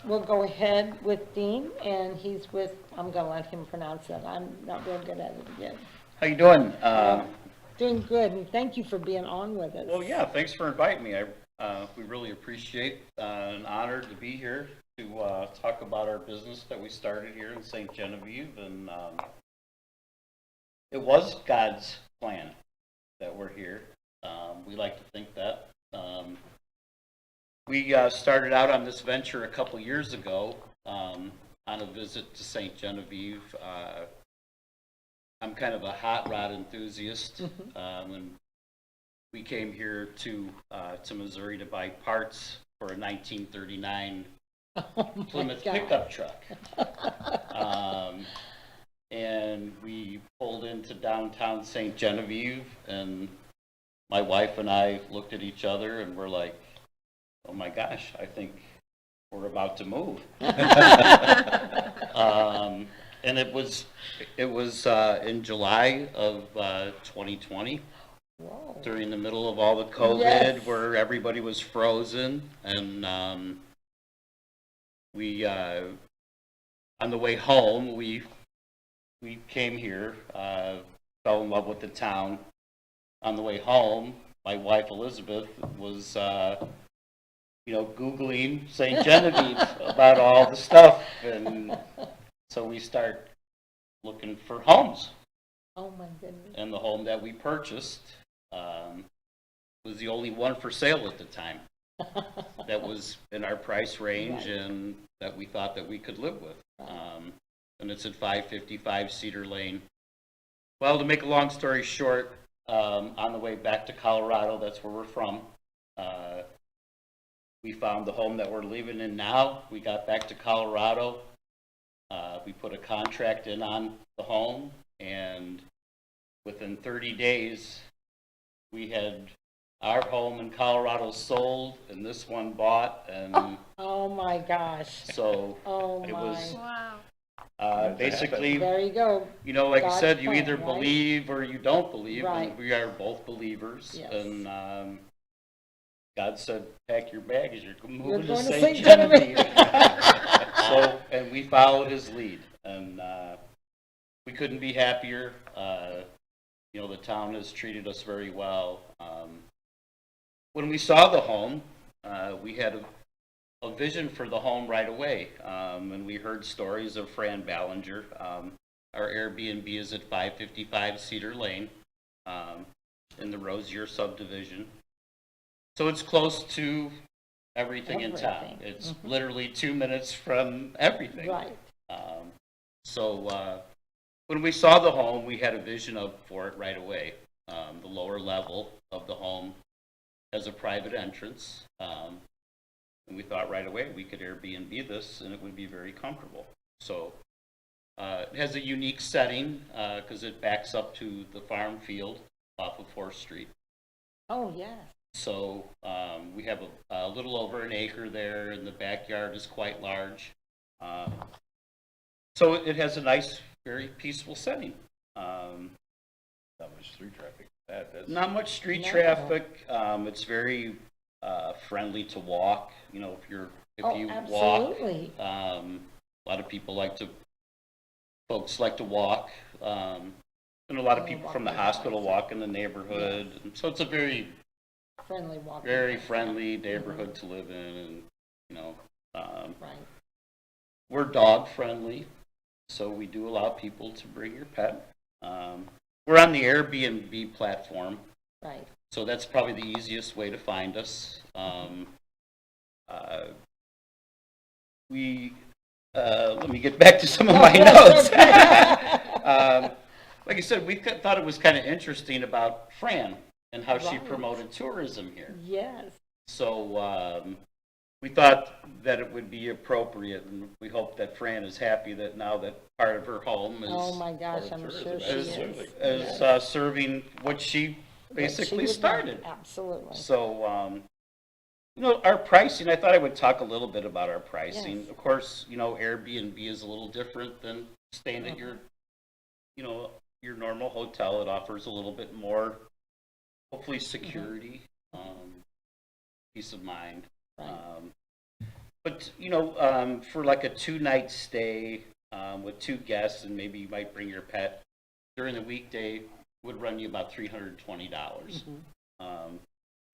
we'll go ahead with Dean, and he's with, I'm gonna let him pronounce that, I'm not real good at it again. How you doing? Doing good, and thank you for being on with us. Well, yeah, thanks for inviting me. We really appreciate and honored to be here to talk about our business that we started here in St. Genevieve. And it was God's plan that we're here. We like to think that. We started out on this venture a couple years ago on a visit to St. Genevieve. I'm kind of a hot rod enthusiast, and we came here to Missouri to buy parts for a 1939 Plymouth pickup truck. And we pulled into downtown St. Genevieve, and my wife and I looked at each other and we're like, oh my gosh, I think we're about to move. And it was in July of 2020. Whoa. During the middle of all the COVID, Yes. where everybody was frozen, and we on the way home we came here, fell in love with the town. On the way home, my wife Elizabeth was Googling St. Genevieve about all the stuff, and so we start looking for homes. Oh my goodness. And the home that we purchased was the only one for sale at the time that was in our price range and that we thought that we could live with. And it's at 555 Cedar Lane. Well, to make a long story short, on the way back to Colorado, that's where we're from, we found the home that we're living in now. We got back to Colorado. We put a contract in on the home, and within 30 days, we had our home in Colorado sold and this one bought, and Oh my gosh. so Oh it my. was Wow. basically, There you go. like I God's said, you plan, either right? believe or you don't believe, Right. and we are both believers. Yes. And God said, pack your bags, you're You're moving to going to St. St. Genevieve. Genevieve. So, and we followed his lead, and we couldn't be happier. The town has treated us very well. When we saw the home, we had a vision for the home right away, and we heard stories of Fran Ballinger. Our Airbnb is at 555 Cedar Lane in the Rosier subdivision. So it's close to everything in town. Everything. It's literally 2 minutes from everything. Right. So when we saw the home, we had a vision for it right away. The lower level of the home has a private entrance, and we thought right away we could Airbnb this and it would be very comfortable. So it has a unique setting because it backs up to the farm field off of 4th Street. Oh, yes. So we have a little over an acre there, and the backyard is quite large. So it has a nice, very peaceful setting. Not much street traffic. That's Not much street No. traffic. It's very friendly to walk. If you Oh, walk, absolutely. a lot of people folks like to walk. And a lot of Oh, people walk from the the hospital dogs. walk in the neighborhood. And so it's a very, Friendly walking. very friendly neighborhood to live in. And, Right. we're dog friendly, so we do allow people to bring your pet. We're on the Airbnb platform, Right. so that's probably the easiest way to find us. Let me get back to some of my notes. Like I said, we thought it was kind of interesting about Fran and how she Right. promoted tourism here. Yes. So we thought that it would be appropriate, and we hope that Fran is happy that now that part of her home is Oh my gosh, part of I'm tourism. sure she is. Absolutely. is serving what she What basically she would started. want. Absolutely. So, our pricing, I thought I would talk a little bit about our pricing. Yes. Of course, Airbnb is a little different than staying at your normal hotel. It offers a little bit more, hopefully, security, peace of mind. Right. But, for like a 2-night stay with 2 guests, and maybe you might bring your pet during the weekday, would run you about $320. Mhm.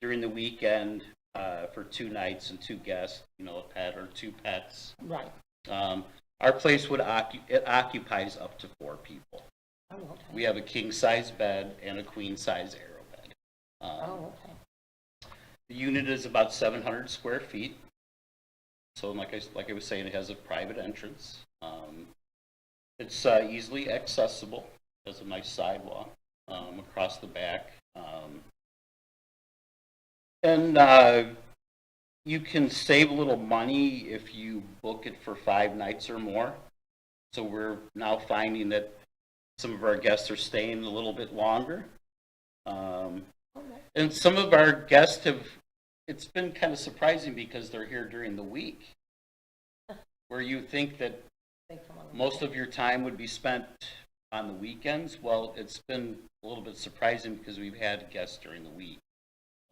During the weekend, for 2 nights and 2 guests, you know, a pet or 2 pets. Right. Our place it occupies up to 4 people. Oh, okay. We have a king-size bed and a queen-size arrow bed. Oh, okay. The unit is about 700 square feet. So like I was saying, it has a private entrance. It's easily accessible. Has a nice sidewalk across the back. And you can save a little money if you book it for 5 nights or more. So we're now finding that some of our guests are staying a little bit longer. And some of our guests it's been kind of surprising because they're here during the week, where you think that They come on. most of your time would be spent on the weekends. Well, it's been a little bit surprising because we've had guests during the week,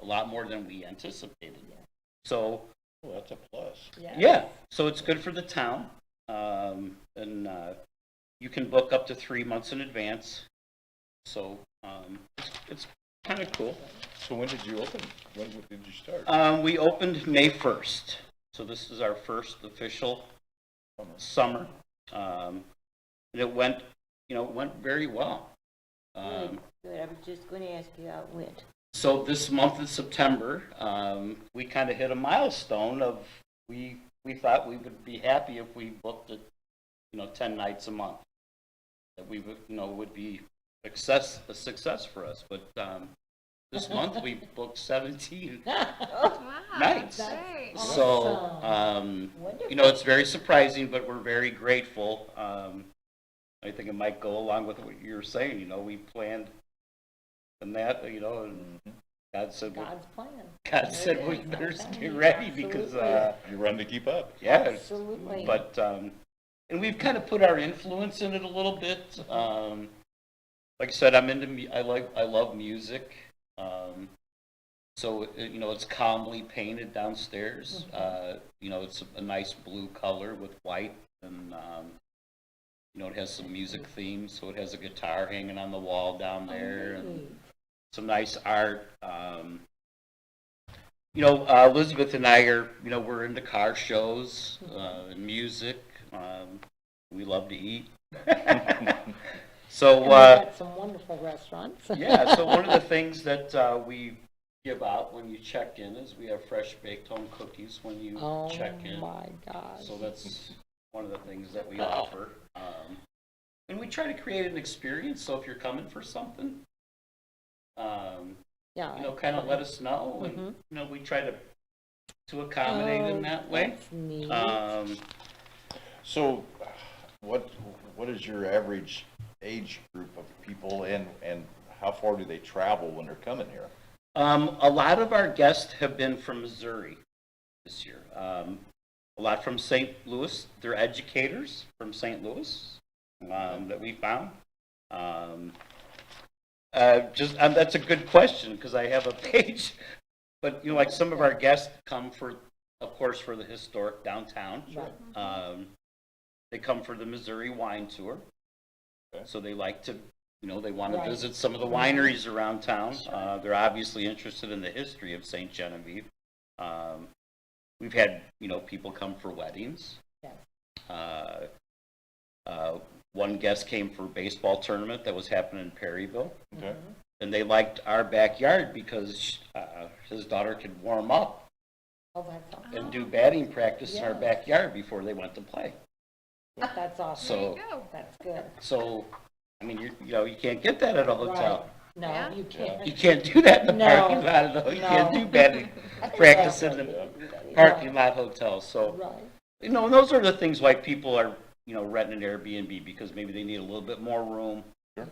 a lot more than we anticipated. So, Well, that's a plus. Yes. yeah, so it's good for the town. And you can book up to 3 months in advance. So it's kind of cool. So when did you open? When did you start? We opened May 1st. So this is our first official summer. And it went, it went very well. Good, good. I was just gonna ask you how it went. So this month of September, we kind of hit a milestone of we thought we would be happy if we booked it, 10 nights a month. That we would, would be a success for us. But this month we booked 17 Wow. nights. Great. So, Wonderful. it's very surprising, but we're very grateful. I think it might go along with what you're saying, we planned and that, and God said, God's plan. we better get ready because, You run to keep up. yeah, Absolutely. but, and we've kind of put our influence in it a little bit. Like I said, I love music. So, it's calmly painted downstairs. It's a nice blue color with white and, it has some music themes. So it has a guitar hanging on the wall down there and some nice art. Elizabeth and I are, we're into car shows, and music. We love to eat. So, And we've got some wonderful restaurants. yeah, so one of the things that we give out when you check in is we have fresh baked home cookies when you check in. Oh, my gosh. So that's one of the things that we offer. And we try to create an experience, so if you're coming for something, Yeah. kind of let us know. And, we try to accommodate in that way. That's neat. So what is your average age group of people and how far do they travel when they're coming here? A lot of our guests have been from Missouri this year. A lot from St. Louis. They're educators from St. Louis that we found. That's a good question because I have a page. But like some of our guests come of course, for the historic downtown. Right. They come for the Missouri wine tour. Okay. So they like to, they want to Right. visit some of the wineries around town. They're obviously interested in the history of St. Genevieve. We've had, people come for weddings. Yes. One guest came for a baseball tournament that was happening in Perryville. Okay. And they liked our backyard because his daughter could warm up Oh, that's awesome. and do batting practice in our Yes. backyard before they went to play. That's awesome. So, There you go. That's good. so, I mean, you can't get that at a hotel. Right. No, Yeah. you can't. You can't do that in the No. parking lot, though. You can't No. do batting practice in the parking lot hotel. So, Right. and those are the things why people are, renting an Airbnb because maybe they need a little bit more room. Sure.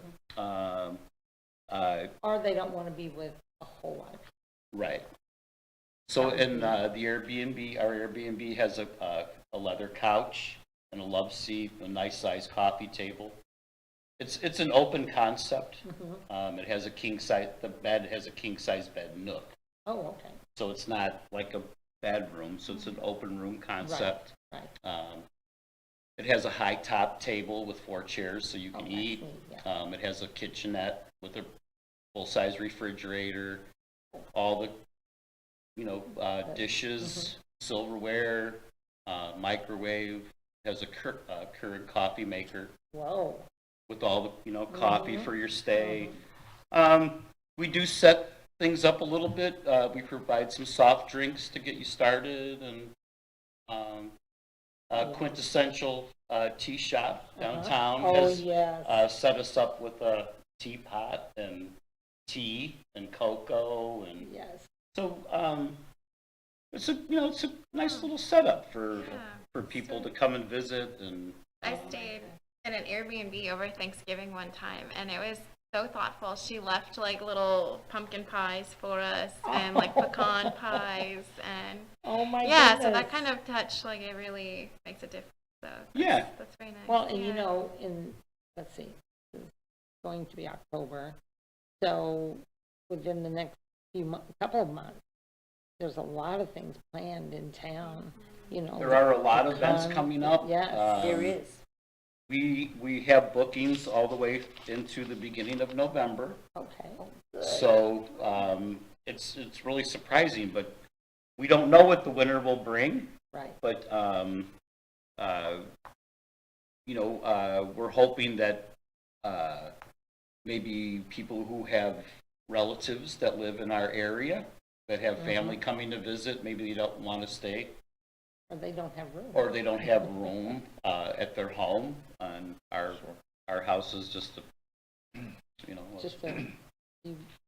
Or they don't want to be with a whole lot of people. Right. So, and our Airbnb has a leather couch and a love seat, a nice sized coffee table. It's an open concept. It has a king size. The bed has a king size bed nook. Oh, okay. So it's not like a bedroom. So it's an open room concept. Right. It has a high top table with 4 chairs so you Oh, can that's eat. neat, yeah. It has a kitchenette with a full size refrigerator. All the dishes, silverware, microwave, has a Keurig coffee maker Whoa. with all the, coffee for your stay. We do set things up a little bit. We provide some soft drinks to get you started, and Quintessential Tea Shop downtown Oh, has yes. set us up with a teapot and tea and cocoa, and Yes. so it's a nice little setup for Yeah. people to come and visit. And I stayed in an Airbnb over Thanksgiving one time, and it was so thoughtful. She left like little pumpkin pies for us and like pecan pies, and Oh, my yeah, goodness. so that kind of touch, like, it really makes a difference. So Yeah. that's very nice. Well, and Yeah. let's see, it's going to be October, so within the next couple of months, there's a lot of things planned in town, there are a lot of events Pecan, coming up. yes, There is. We have bookings all the way into the beginning of November. Okay. So it's really surprising, but we don't know what the winter will bring. Right. But we're hoping that maybe people who have relatives that live in our area that have family coming to visit, maybe they don't want to stay, Or they don't have room. or they don't have room at their home, and our house is just Just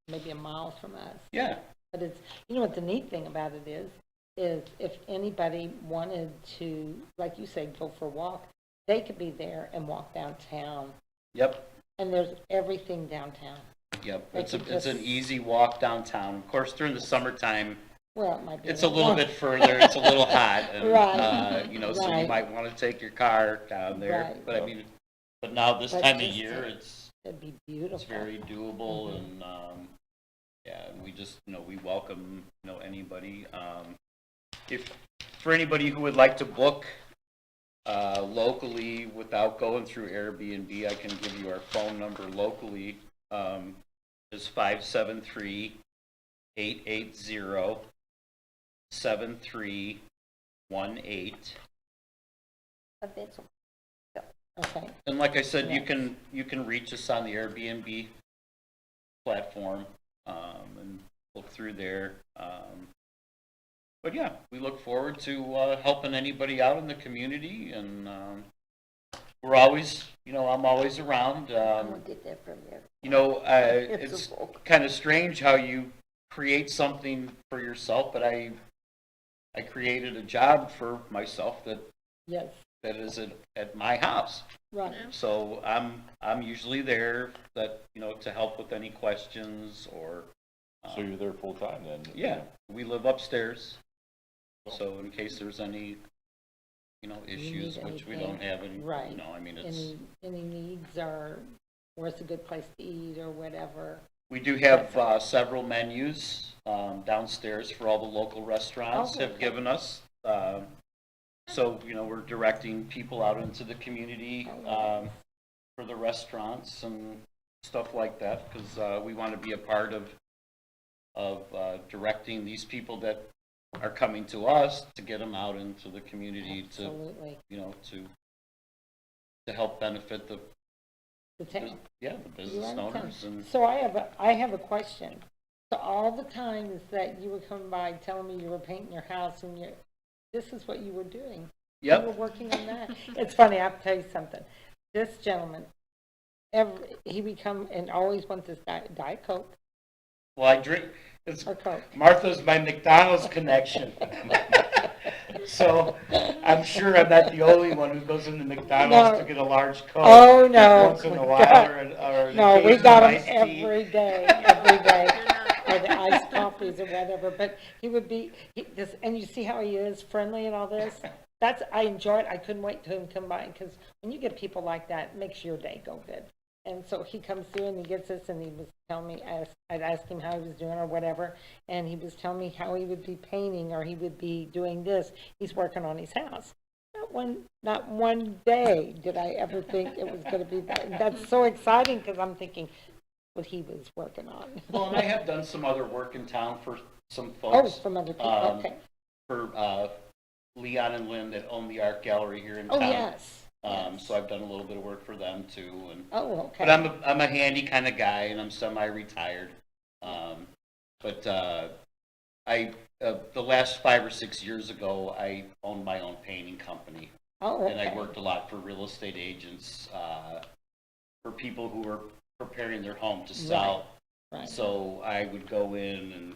maybe a mile from us. yeah. But it's, what the neat thing about it is if anybody wanted to, like you said, go for a walk, they could be there and walk downtown. Yep. And there's everything downtown. Yep, They it's could it's an just- easy walk downtown. Of course, during the summertime, Well, it might be. it's a little bit further, it's a little hot, and, Right. so you Right. might want to take your car down there. Right. But I mean, but now this But time of just year, to- it's It'd be beautiful. very doable, Mhm. and, yeah, and we just, we welcome, anybody. If, for anybody who would like to book, locally without going through Airbnb, I can give you our phone number locally, is 573-880-7318. Okay. And like I said, you Yes. can reach us on the Airbnb platform, and look through there. But yeah, we look forward to helping anybody out in the community, and we're always, I'm always around. I'm gonna get that from you. It's a book. kind of strange how you create something for yourself, but I created a job for myself that Yes, is at my house. right. So I'm usually there to help with any questions, or So you're there full time then? yeah, we live upstairs. So in case there's any issues, need which we anything, don't have any, right. I mean, it's, Any needs, or where's a good place to eat or whatever? we do have several menus downstairs for all the local restaurants Oh, have okay. given us. So we're directing people out into the community Oh, for the restaurants and stuff like that, because we want to be a part of directing these people that are coming to us to get them out into the community Absolutely. to help benefit the The the business You're right, owners. And So I have a question. So all the times that you were coming by telling me you were painting your house, and this is what you were doing. You were yep, working on that. It's funny, I have to tell you something. This gentleman, he would come and always want this Diet Coke well, I drink. It's or Coke. Martha's my McDonald's connection. So I'm sure I'm not the only one who goes into McDonald's No. to get a large Coke. Oh, no. Once in a while, or an No, we occasional got them iced tea. every day, or the iced coffees or whatever, but he would be, and you see how he is, friendly and all this? I enjoy it, I couldn't wait till him to come by, because when you get people like that, it makes your day go good. And so he comes through and he gets this, and he was telling me, I'd asked him how he was doing or whatever, and he was telling me how he would be painting, or he would be doing this, he's working on his house. Not one day did I ever think it was gonna be that. That's so exciting, because I'm thinking what he was working on. Well, and I have done some other work in town for some Oh, folks. from other people, um, okay. For Leon and Lynn that own the art gallery here in Oh, town. yes. Yes. So I've done a little bit of work for them too, and, Oh, okay. but I'm a handy kind of guy, and I'm semi-retired. But the last 5 or 6 years ago, I owned my own painting company, Oh, and I okay. worked a lot for real estate agents, for people who were preparing their home to sell. Right. So I would go in, and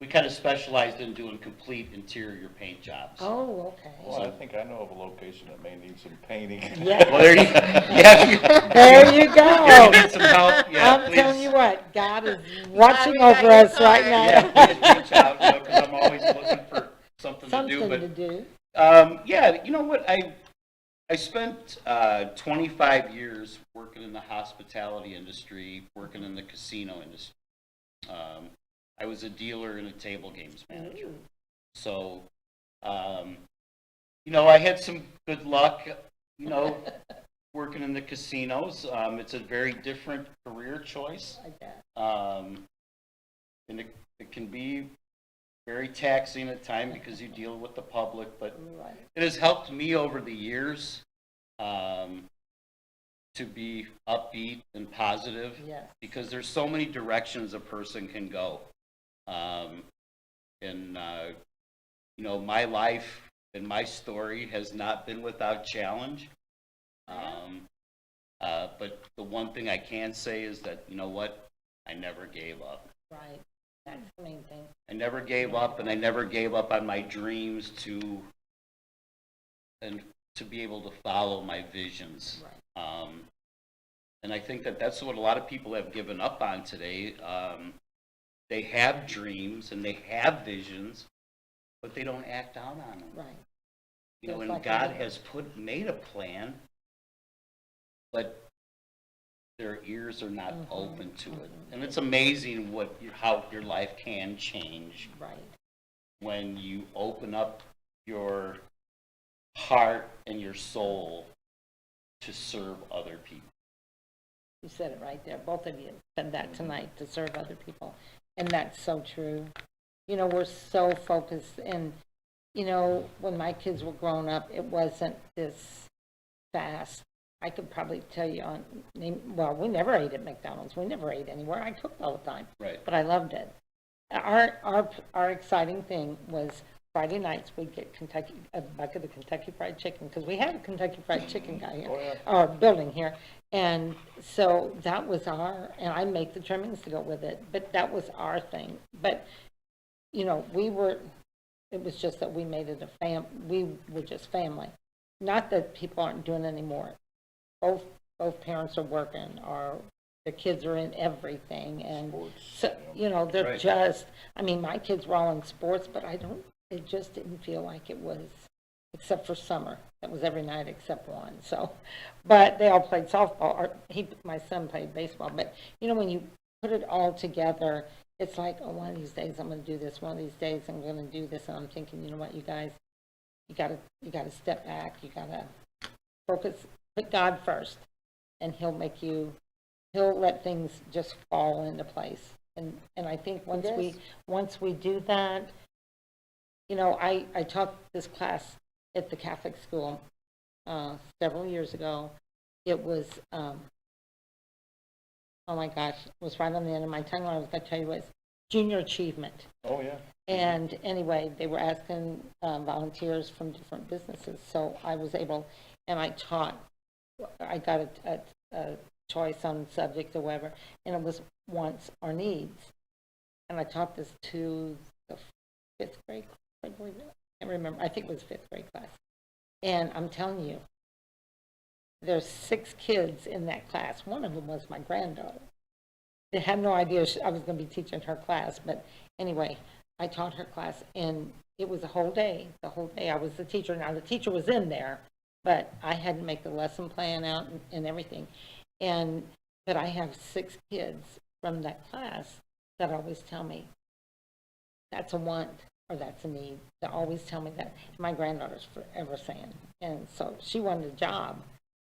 we kind of specialized in doing complete interior paint jobs. Oh, okay. Well, I think I know of a location that may need some painting. Yeah. Well, there you, yeah, There you if go. you need some help, yeah, I'm telling please. you what, God is watching we got over your us right card. now. Yeah, please reach out, because I'm always looking for something to do, Something but to do. Yeah, you know what? I spent 25 years working in the hospitality industry, working in the casino industry. I was a dealer and a table games manager. Ooh. So, I had some good luck, working in the casinos. It's a very different career choice. Like that. And it can be very taxing at times because you deal with the public, but Right. it has helped me over the years to be upbeat and positive, Yes. because there's so many directions a person can go. My life and my story has not been without challenge. But the one thing I can say is that, you know what, I never gave up. Right. That's the main thing. I never gave up, and I never gave up on my dreams to be able to follow my visions. Right. And I think that that's what a lot of people have given up on today. They have dreams and they have visions, but they don't act out on them. Right. Just And like God I- has made a plan, but their ears are not open to it. And it's amazing how your life can change Right. when you open up your heart and your soul to serve other people. You said it right there. Both of you said that tonight, to serve other people. And that's so true. We're so focused, and, when my kids were growing up, it wasn't this fast. I could probably tell you we never ate at McDonald's. We never ate anywhere. I cooked all the time. Right. But I loved it. Our exciting thing was Friday nights, we'd get a bucket of Kentucky Fried Chicken, because we had a Kentucky Fried Chicken guy here, Oh, yeah. or building here. And so that was and I'd make the trimmings to go with it, but that was our thing. But, it was just that we made it we were just family. Not that people aren't doing it anymore. Both parents are working, or the kids are in everything, and Sports, so, they're Right. just, my kids were all in sports, but it just didn't feel like it was, except for summer. That was every night except one, so, but they all played softball, or my son played baseball, but, when you put it all together, it's like, oh, one of these days I'm gonna do this, one of these days I'm gonna do this, and I'm thinking, you know what, you guys, you gotta step back, you gotta focus, put God first, and he'll let things just fall into place. And I think once we do that, I taught this class at the Catholic school several years ago. It was, oh my gosh, it was right on the end of my tongue. I was going to tell you it was junior achievement. Oh, yeah. And anyway, they were asking volunteers from different businesses, so I was able, and I got a choice on subject or whatever, and it was wants or needs. And I taught this to the fifth grade, I can't remember, I think it was fifth grade class. And I'm telling you, there's 6 kids in that class. One of them was my granddaughter. They had no idea I was going to be teaching her class, but anyway, I taught her class, and it was a whole day. The whole day I was the teacher. Now, the teacher was in there, but I had to make the lesson plan out and everything. But I have 6 kids from that class that always tell me, that's a want or that's a need. They always tell me that. My granddaughter's forever saying. And so she wanted a job.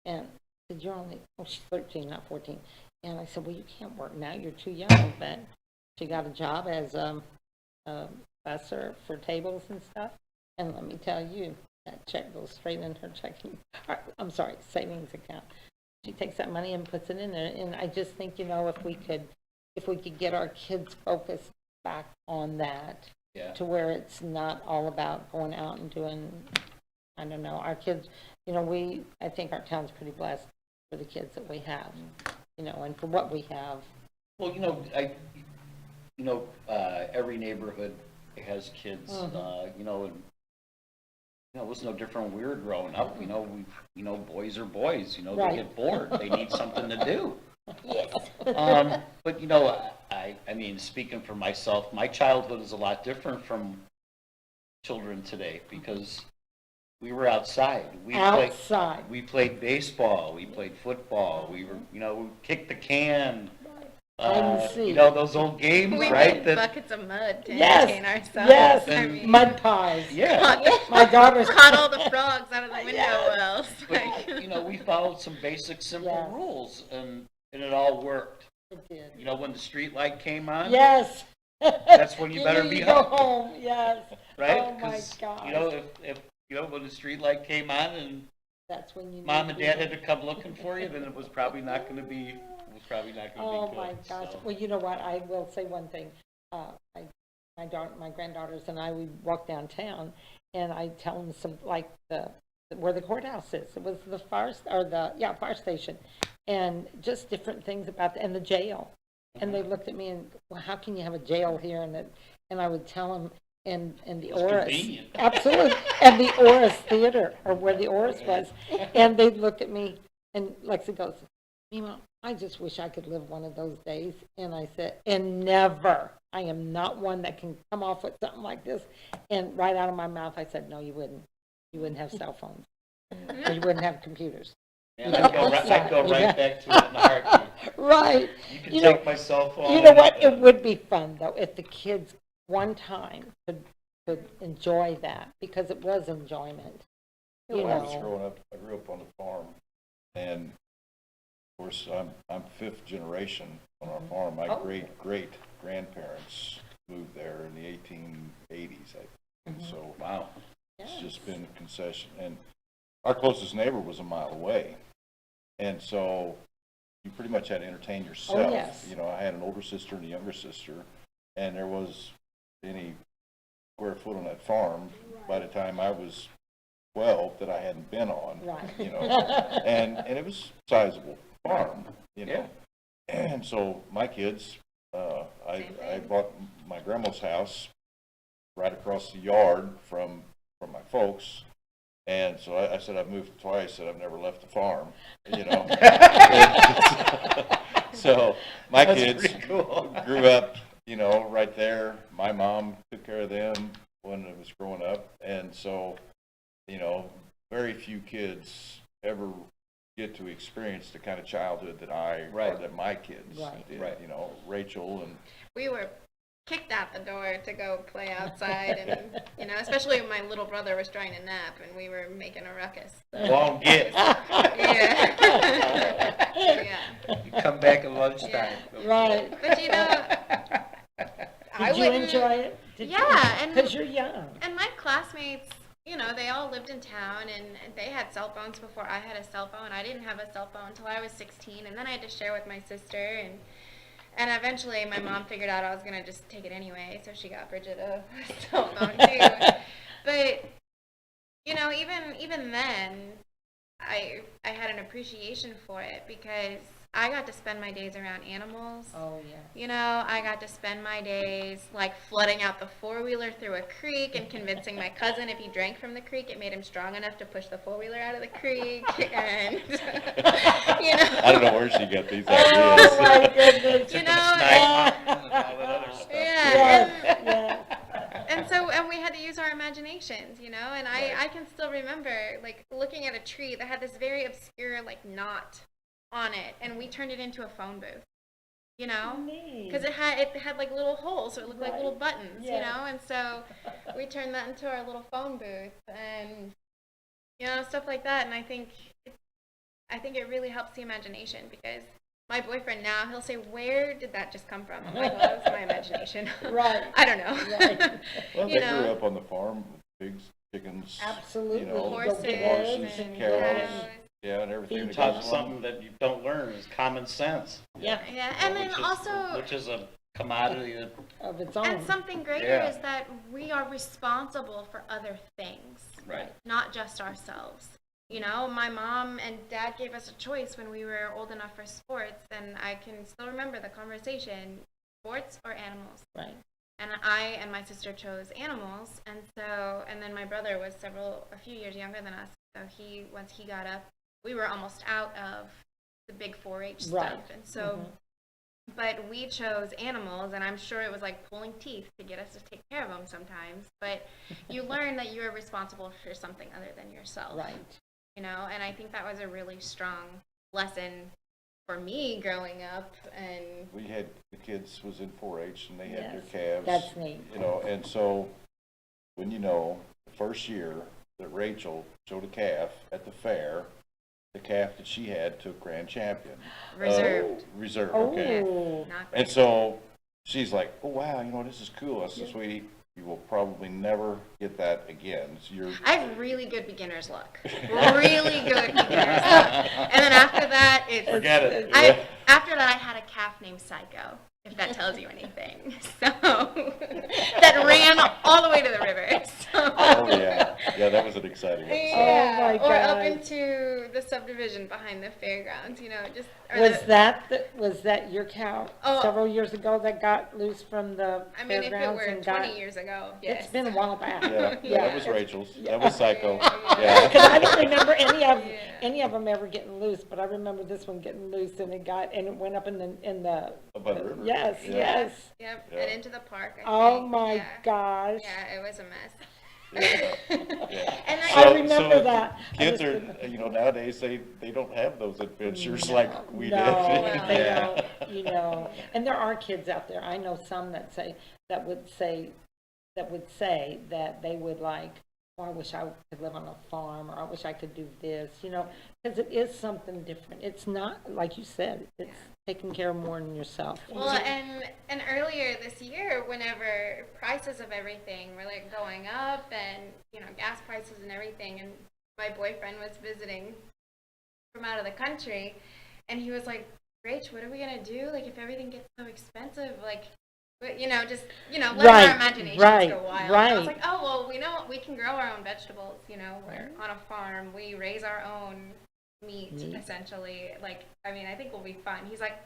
And I said, she's 13, not 14. And I said, well, you can't work now. You're too young. But she got a job as a busser for tables and stuff. And let me tell you, that check goes straight in her I'm sorry, savings account. She takes that money and puts it in there. And I just think, if we could get our kids focused back on that, Yeah. to where it's not all about going out and doing, I don't know, our kids, I think our town's pretty blessed for the kids that we have, and for what we have. Well, every neighborhood has kids, and, it was no different when we were growing up, boys are boys, they Right. get bored, they need something to do. Yes. But I mean, speaking for myself, my childhood is a lot different from children today because we were outside. Outside. We played baseball, we played football, we we kicked the can. Hide and seek. Those old games, We right? made buckets of mud to Yes, entertain ourselves. yes, I mean, mud pies. Yeah. My daughter's. caught all the frogs out of the window wells. But, we followed some basic, simple Yes. rules, and it all worked. It did. When the street light came on, Yes. that's when you better knew be you go home. home, yes. Right? Oh, my 'Cause, gosh. if when the street light came on and That's when you. mom knew and you dad were- had to come looking for you, then it was probably not going to be. Oh, good. my gosh. So. Well, you know what? I will say one thing. My granddaughters and I, we walk downtown, and I tell them some, like, where the courthouse is. It was the fire station. And just different things about, and the jail. And they looked at me and, well, how can you have a jail here? And I would tell them, and the It's Oris. convenient. Absolutely. And the Oris Theater, or where the Oris was. And they'd look at me, and Lexi goes, Mima, I just wish I could live one of those days. And I said, and never. I am not one that can come off with something like this. And right out of my mouth, I said, no, you wouldn't. You wouldn't have cell phones. Or you wouldn't have computers. And I'd go right back to it in a heartbeat. Right. You can You know- take my cell phone. You know what? It would be fun, though, if the kids one time could enjoy that, because it was enjoyment. You When I was know. growing up, I grew up on a farm, and of course, I'm fifth generation on our farm. My Oh. great grandparents moved there in the 1880s, I think. So Wow. it's Yes. just been a concession, and our closest neighbor was a mile away, and so you pretty much had to entertain yourself. yes. I had an older sister and a younger sister, and there was any square foot on that farm by the time I was 12 that I hadn't been on. Right. And it was a sizable farm, Yeah. And so my kids, I bought my grandma's house right across the yard from my folks. And so I said, I've moved twice and I've never left the farm, So my That's kids pretty cool. grew up, right there. My mom took care of them when I was growing up. And so, very few kids ever get to experience the kind of childhood that Right. or that my kids Right. did. Right. Rachel and We were kicked out the door to go play outside, and especially when my little brother was trying to nap, and we were making a ruckus. Won't get. Yeah. Yeah. You come back at lunchtime. Right. But I Did you wouldn't. enjoy it? Yeah, and- Because you're young. And my classmates, they all lived in town, and they had cell phones before I had a cell phone. I didn't have a cell phone until I was 16, and then I had to share with my sister, and eventually my mom figured out I was gonna just take it anyway, so she got Bridget a cell phone too. But even then, I had an appreciation for it because I got to spend my days around animals. Oh, yeah. I got to spend my days like flooding out the four-wheeler through a creek and convincing my cousin if he drank from the creek, it made him strong enough to push the four-wheeler out of the creek. And, I don't know where she got these Oh, ideas. my goodness. You know, Snack and all that other stuff. Yeah, Yes, yes. and we had to use our imaginations, and I can still remember like looking at a tree that had this very obscure like knot on it, and we turned it into a phone booth, Neat. because it had like little holes, so it looked like little Right. buttons, Yes. and so we turned that into our little phone booth, and stuff like that. And I think it really helps the imagination because my boyfriend now, he'll say, "Where did that just come from?" I'm like, "Well, that was my imagination." Right. I don't know. Right. Well, You they grew know. up on the farm, pigs, chickens. Absolutely. You know, Horses horses, and cows, cows. yeah, and everything. Feed that Taught goes along. something that you don't learn is common sense. Yeah, Yeah, and then which is- also, Which is a commodity that, of its own. and something greater Yeah. is that we are responsible for other things, right, not just ourselves. You know, my mom and dad gave us a choice when we were old enough for sports, and I can still remember the conversation, sports or animals. Right. And I and my sister chose animals, and then my brother was a few years younger than us, so once he got up, we were almost out of the big 4-H stuff, Right. and so, but we chose animals, and I'm sure it was like pulling teeth to get us to take care of them sometimes, but you learn that you are responsible for something other than yourself. Right. You know, and I think that was a really strong lesson for me growing up, and We had, the kids was in 4-H and they had Yes, their calves. that's neat. You know, and so, when you know, the first year that Rachel showed a calf at the fair, the calf that she had took grand champion. reserved. Reserve, okay. Oh, Not And so, she's like, oh, wow, you know, this is cool. I said, sweetie, you will probably never get that again. It's your, I have really good beginner's luck. Really good beginner's luck. And then after that, it's forget it. after that I had a calf named Psycho, if that tells you anything. So that ran all the way to the river. So, oh, yeah. Yeah, that was an exciting episode. yeah, Oh, my or up God. into the subdivision behind the fairgrounds, you know, just or was the- was that your cow Oh. several years ago that got loose from the I mean, if it fairgrounds were and 20 got? years ago, yes. It's been a while back. Yeah, that was it's- Rachel's. That was Psycho. Yeah. Yeah. Because I don't remember Yeah. any of them ever getting loose, but I remember this one getting loose and it went up in the Up by the river. yes, Yeah. yes. Yep, Yeah. and into the park. I Oh think. my Yeah. gosh. Yeah, it was a mess. Yeah. And I So- remember so that. I Kids just are, couldn't- you know, nowadays they don't have those adventures like we no, did. they Yeah. don't, you know, and there are kids out there, I know some that would say that they would like, oh, I wish I could live on a farm, or I wish I could do this, you know, because it is something different. It's not, like you said, it's taking care of more than yourself. Well, and earlier this year, whenever prices of everything were like going up, and you know, gas prices and everything, and my boyfriend was visiting from out of the country, and he was like, "Rach, what are we gonna do? Like, if everything gets so expensive, like." You know, just, you know, let Right, our imaginations right, go wild. And I was right. like, oh, well, we know we can grow our own vegetables, you know, we're on a farm, we raise our own meat, Meat. essentially. Like, I mean, I think we'll be fine. He's like,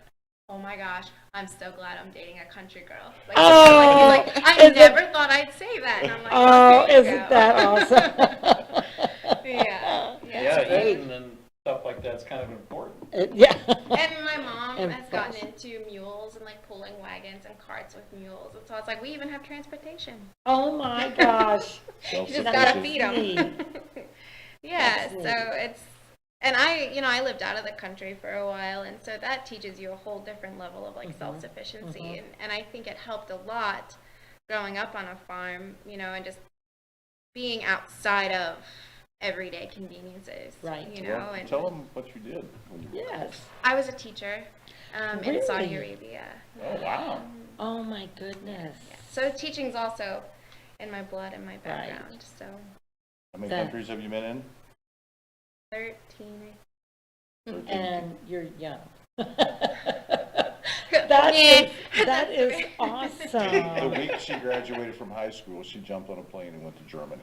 oh my gosh, I'm so glad I'm dating a country girl. Like, Oh, he's like, I is it- never thought I'd say that. And I'm like, Oh, there you isn't go. that awesome? Yeah. Yeah, great. eating and stuff like that's kind of important. Yeah. And my mom And has gotten fresh. into mules and like pulling wagons and carts with mules. And so it's like, we even have transportation. Oh my gosh. You just That's gotta Self-sufficient. feed them. neat. Yeah, That's so it's, and I lived out of the country for a while, and so that teaches you a whole different level of like self-sufficiency, and I think it helped a lot growing up on a farm, you know, and just being outside of everyday conveniences, Right. you know, Well, and tell them what you did when you were. Yes. I was a teacher in Saudi Really? Arabia. Oh, wow. Oh my goodness. So teaching's also in my blood and my background. So How many That- countries have you been in? 13. And you're young. Yeah. That is The awesome. week she graduated from high school, she jumped on a plane and went to Germany.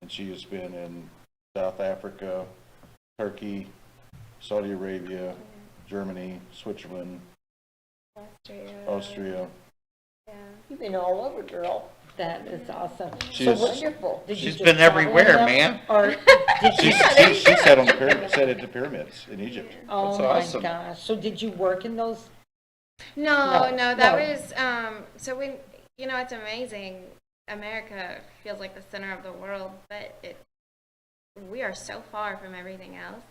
And she has been in South Africa, Turkey, Saudi Arabia, Germany, Switzerland, Austria. Yeah. You've been all over, girl. That is awesome. She So is- what- Wonderful. did you She's just been travel everywhere, with them, man. Or did you? She sat on the pyramid, sat at the pyramids in Egypt. Oh That's my awesome. gosh. So did you work in those? No, No, no, that no. was so when you know it's amazing. America feels like the center of the world, but we are so far from everything else.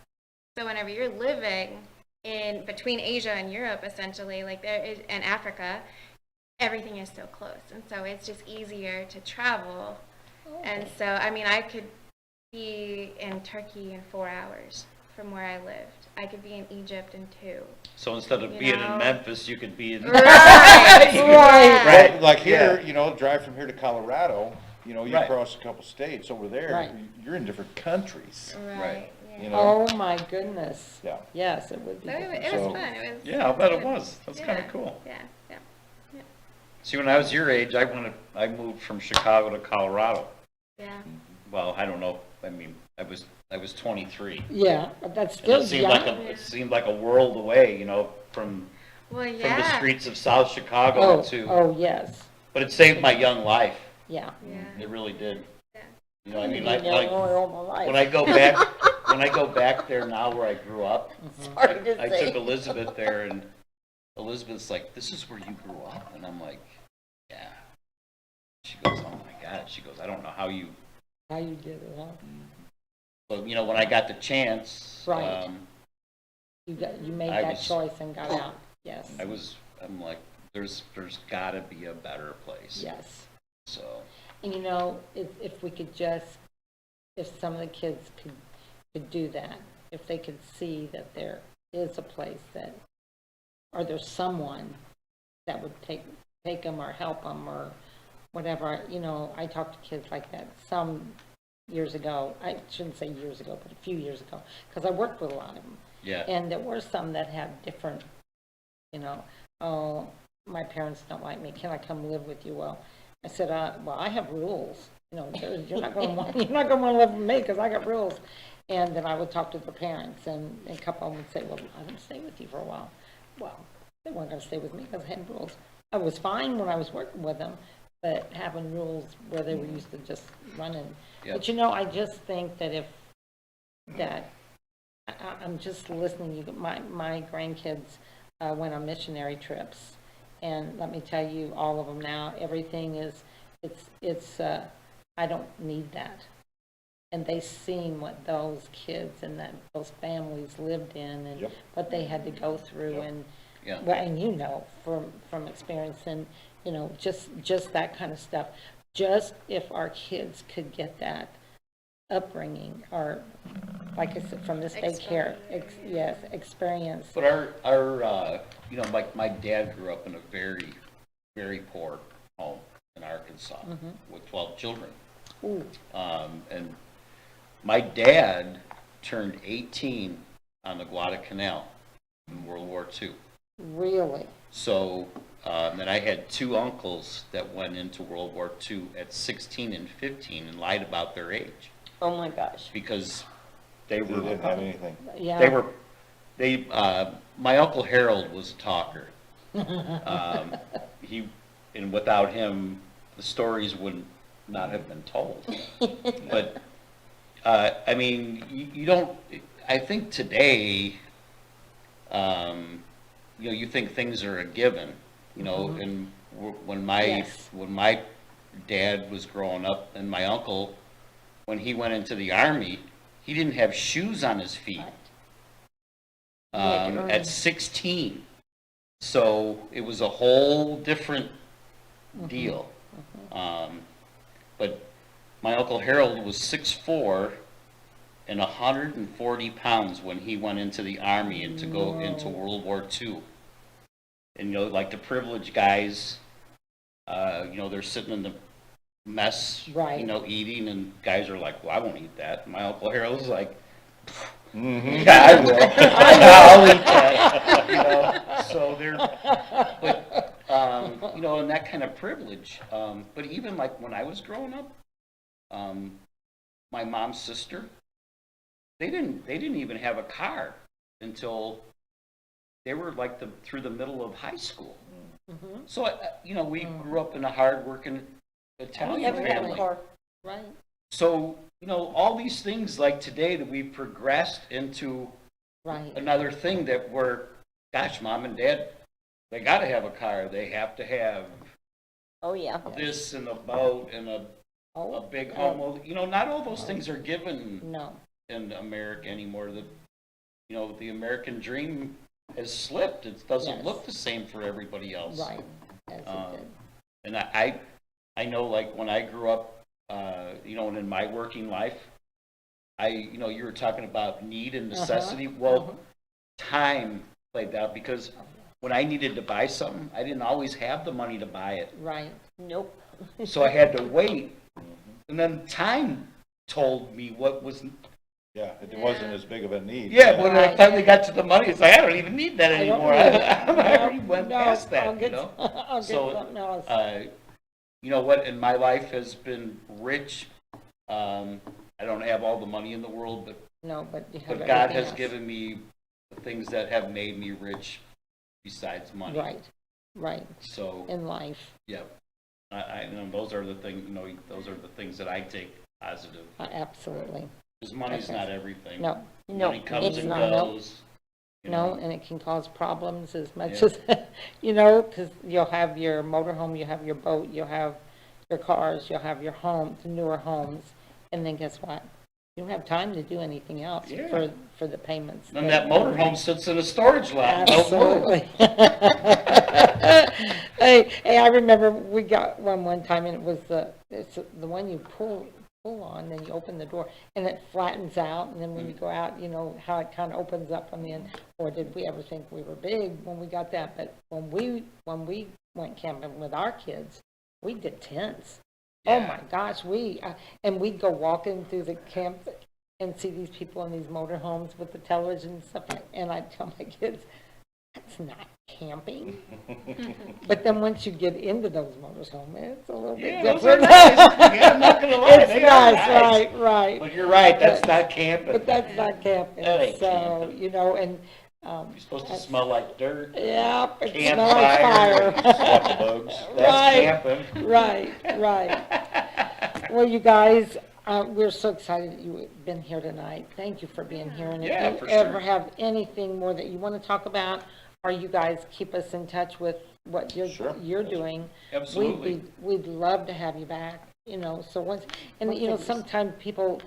So whenever you're living in between Asia and Europe, essentially, like there is, and Africa, everything is so close, and so it's just easier to travel. And so, I mean, I could be in Turkey in 4 hours from where I lived. I could be in Egypt in 2. So instead of You being know? in Memphis, you could be in. Right. Right. Right. Well, like here, Yeah. you know, drive from here to Colorado, you know, you Right. cross a couple states over there, Right. you're in different countries, Right. you Yeah. know? Oh, my goodness. Yeah. Yes, it would be So different. it was So- fun. It was. Yeah, I'll bet it good. was. That's kind Yeah. of cool. Yeah. Yeah. See, when I was your age, I moved from Chicago to Colorado. Yeah. Well, I don't know. I mean, I was 23. Yeah, but that's And still it seemed like young. it seemed like a world away, you know, from Well, the yeah. streets of South Chicago Oh, to, oh, yes, but it saved my young life. yeah. Yeah. It really did. Yeah. You know, I mean, Yeah, like all my life. when I go back there now where I grew up, Hard to I say. took Elizabeth there, and Elizabeth's like, "This is where you grew up," and I'm like, "Yeah." She goes, "Oh my God." She goes, "I don't know how you." How you did it, huh? But you know, when I got the chance, Right. You made I that was- choice and got out, yes, I'm like, there's got to be a better place. yes. So And you know, if we could just, if some of the kids could do that, if they could see that there is a place that, or there's someone that would take them or help them or whatever, you know, I talked to kids like that some years ago. I shouldn't say years ago, but a few years ago, because I worked with a lot of them. yeah, And there were some that had different, you know, oh, my parents don't like me, can I come live with you? Well, I said, well, I have rules, you know, you're not gonna want to live with me because I got rules. And then I would talk to the parents, and a couple of them would say, well, I'm gonna stay with you for a while. Well, they weren't gonna stay with me because I had rules. I was fine when I was working with them, but having rules where they were used to just running. Yeah. But you know, I just think that I'm just listening, my grandkids went on missionary trips, and let me tell you, all of them now, everything is, it's I don't need that. And they seen what those kids and those families lived in, and Yep. what they had to go through, and, yeah. well, and you know, from experience, and, you know, just that kind of stuff. Just if our kids could get that upbringing, or, like I said, from this daycare, yes, experience. But our you know, like my dad grew up in a very, very poor home in Arkansas with 12 children. Ooh, And my dad turned 18 on the Guadalcanal in World War II. really? So, and I had 2 uncles that went into World War II at 16 and 15 and lied about their age Oh, my gosh. because they They were, didn't have anything. Yeah. my Uncle Harold was a talker. And without him, the stories would not have been told. But, I mean, you don't, I think today, you know, you think things are a given, you know, and when Yes. my dad was growing up and my uncle, when he went into the army, he didn't have shoes on his feet. Right. At 16. So it was a whole different deal. But my Uncle Harold was 6'4" and 140 pounds when he went into the army and to go into World War II. And, you know, like the privileged guys, you know, they're sitting in the mess, Right. you know, eating, and guys are like, well, I won't eat that. My Uncle Harold's like, Mhm. yeah, I will. I'll eat that. You know, so they're, but, you know, and that kind of privilege. But even like when I was growing up, my mom's sister, they didn't even have a car until they were like through the middle of high school. So, you know, we grew up in a hardworking Italian family. Right. So, you know, all these things like today that we've progressed into Right. another thing that we're, gosh, mom and dad, they got to have a car. They have to have Oh, yeah. this and a boat and a Oh, big home. Well, you know, not all those things are given no, in America anymore. You know, the American dream has slipped. It doesn't Yes. look the same for everybody else. right, as it did. And I know, like, when I grew up, you know, and in my working life, you were talking about need and necessity. Well, time played out because when I needed to buy something, I didn't always have the money to buy it. Right, Nope. So I had to wait. And then time told me what was, Yeah, it wasn't as big of a need. yeah, when I Right. finally got to the money, it's like, I don't even need that I don't anymore. need it. I already went No, past that, I'll you get, know? I'll get So, something else. You know what, and my life has been rich. I don't have all the money in the world, No, but you have but God everything has else. given me the things that have made me rich besides money. Right, right, So, in life, yeah, those are the things, those are the things that I take positive. absolutely. Because money's Okay. not everything. No, Money comes it's and not. goes. you no, know. and it can cause problems as much Yeah. as, because you'll have your motorhome, you have your boat, you'll have your cars, you'll have your home, the newer homes, and then guess what? You don't have time to do anything else Yeah. for the payments. And that motorhome sits in a storage lot. No more. Absolutely. Hey, I remember we got one time, and it's the one you pull on, then you open the door, and it flattens out, and then when you go out, you know how it kind of opens up on the end. Or did we ever think we were big when we got that? But when we went camping with our kids, we did tents. Oh Yeah. my gosh, and we'd go walking through the camp and see these people in these motorhomes with the television and stuff, and I'd tell my kids, that's not camping. But then once you get into those motorhomes, it's a little bit Yeah, those are different. nice. Yeah, I'm not gonna lie, It's they are nice, nice. right. But you're right, that's not camping. But that's not camping, That ain't so, camping. you know, and, You're supposed to smell like dirt. yeah, it Campfire. smells like fire. Sweat the bugs. That's Right. camping. Right. Well, you guys, we're so excited that you've been here tonight. Thank you for being here. And Yeah, if for you ever sure. have anything more that you want to talk about, or you guys keep us in touch with what Sure. you're doing. Absolutely. We'd love to have you back, you know, so once, and you know, sometimes people,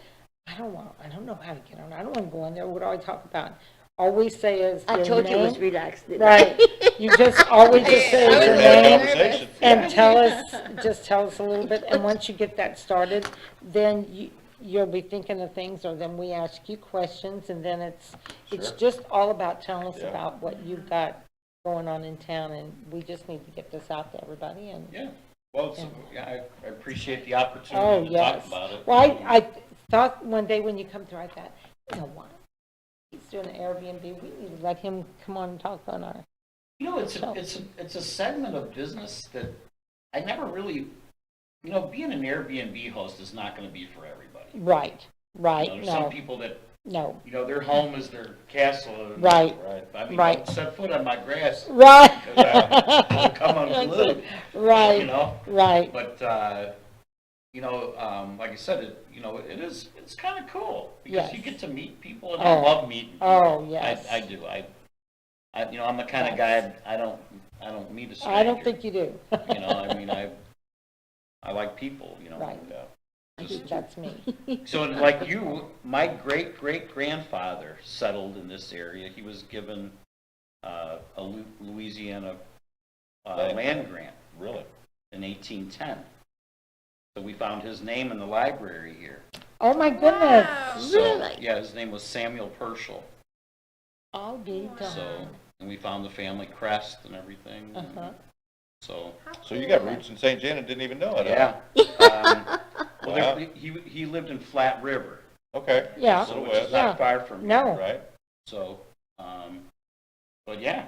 I don't know how to get on, I don't want to go on there, what do I talk about? Always say is I your told you it was name. relaxed. didn't I? Right, you just always just say I was your really name. Conversation. And tell us a little bit, and once you get that started, then you'll be thinking of things, or then we ask you questions, and then it's Sure. just all about telling us Yeah. about what you've got going on in town, and we just need to get this out to everybody, and, Yeah, well, I appreciate the oh, opportunity to talk yes. about it. Well, I thought one day when you come through, I thought, you know what? He's doing an Airbnb, we need to let him come on and talk on our, You know, it's a segment of business that I never really, being an Airbnb host is not gonna be for everybody. right, There's some no, people that, no, their home is their castle. And, right, Right. I mean, Right. don't set foot on my grass. right. 'Cause I'll come unglued, Right, right. But, like I said, it's kind of cool because you Yes. get to meet people, and I Oh. love meeting people. Oh, yes. I do. I'm the kind of guy, I don't meet a stranger. I don't think you do. I mean, I like people, Right. That's me. So like you, my great-great-grandfather settled in this area. He was given a Louisiana land grant Really? in 1810. So we found his name in the library here. Oh, my goodness. Wow. So, Really? yeah, his name was Samuel Purcell. I'll be So, darned. and we found the family crest and everything. Uh-huh. So, So you got roots in St. John and didn't even know it, huh? yeah. Well, Wow. he lived in Flat River, Okay. Yeah. so Little which is west. not far from here. No. Right? So, but yeah.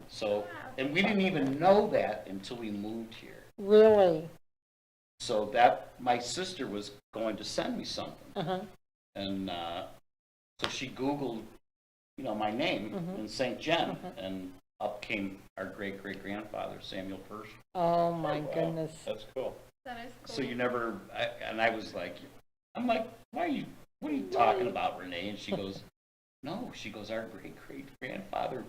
So, and we didn't even know that until we moved here. Really? So my sister was going to send me something. Uh-huh. And, so she Googled, my name Mhm. in St. John, Mhm. and up came our great-great-grandfather, Samuel Purcell. Oh, my Wow. goodness. That's cool. That is cool. So I was like, what are you talking about, Renee? And she goes, no, our great-great-grandfather.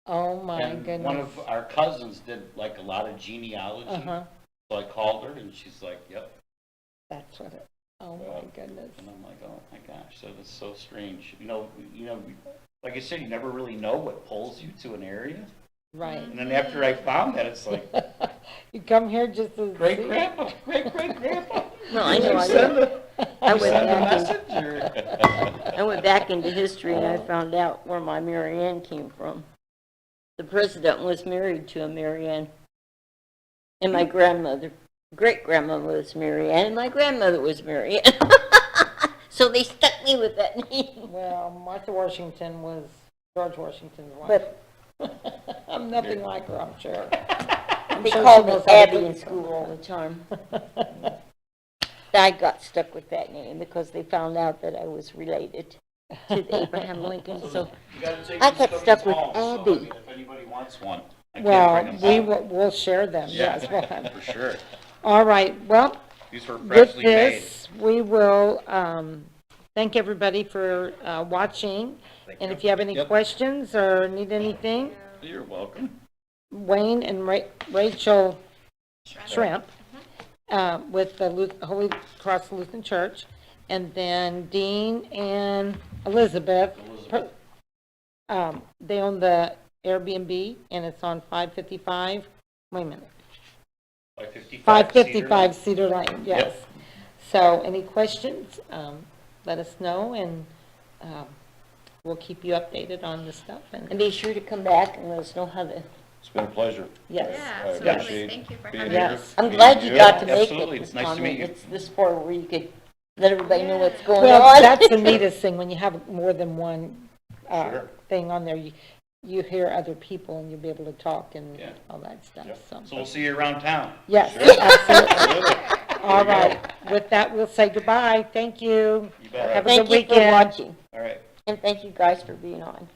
Oh, my And goodness. one of our cousins did like a lot of genealogy. Uh-huh. So I called her and she's like, yep. That's what oh, my Wow. goodness. And I'm like, oh my gosh, that is so strange. Like I said, you never really know what pulls you to an area. Right. And then after I found that, it's like, You come here just to see. great-grandpa, great-great-grandpa. No, I know, You I send know. I went Send a back message, or? I went back into history and I found out where my Mary Ann came from. The president was married to a Mary Ann. And my grandmother, great-grandmother was Mary Ann, and my grandmother was Mary Ann. So they stuck me with that name. Well, Martha Washington was George Washington's wife. But I'm nothing like her, I'm sure. they sure called she me knows how to Abby cook. in school all the time. I got stuck with that name because they found out that I was related to the Abraham Lincoln, so You gotta take I these got cookies stuck with home, so, I Abby. mean, if anybody wants one, I Well, can't bring them home. we'll share them, yes. we'll have- Yeah, for sure. All right, well, These were with freshly made. this, we will thank everybody for watching. And if you have any Yep. questions or need anything, You're welcome. Wayne and Rachel Shrimp with the Holy Cross Lutheran Church, and then Dean and Elizabeth. They own the Airbnb, and it's on 555, wait a minute, 555 Cedar Lane, yes. Yep. So any questions, let us know, and we'll keep you updated on the stuff, and and be sure to come back and let us know how the, It's been a pleasure. yes. Yeah, I absolutely. appreciate Thank you for being having here. us. Yes. I'm Meeting glad you got to make Absolutely. it, It's Ms. nice to Conley. meet you. It's this far where you could let everybody know what's going Well, on. that's the neatest thing, when you have more than one Sure. thing on there, you hear other people, and you'll be able to talk and Yeah. all that stuff, Yep. so. So we'll see you around town. Yes, Sure. absolutely. Absolutely. All right, with that, we'll say goodbye, thank you. You bet. Have a Thank good you for weekend. watching, All right. and thank you guys for being on.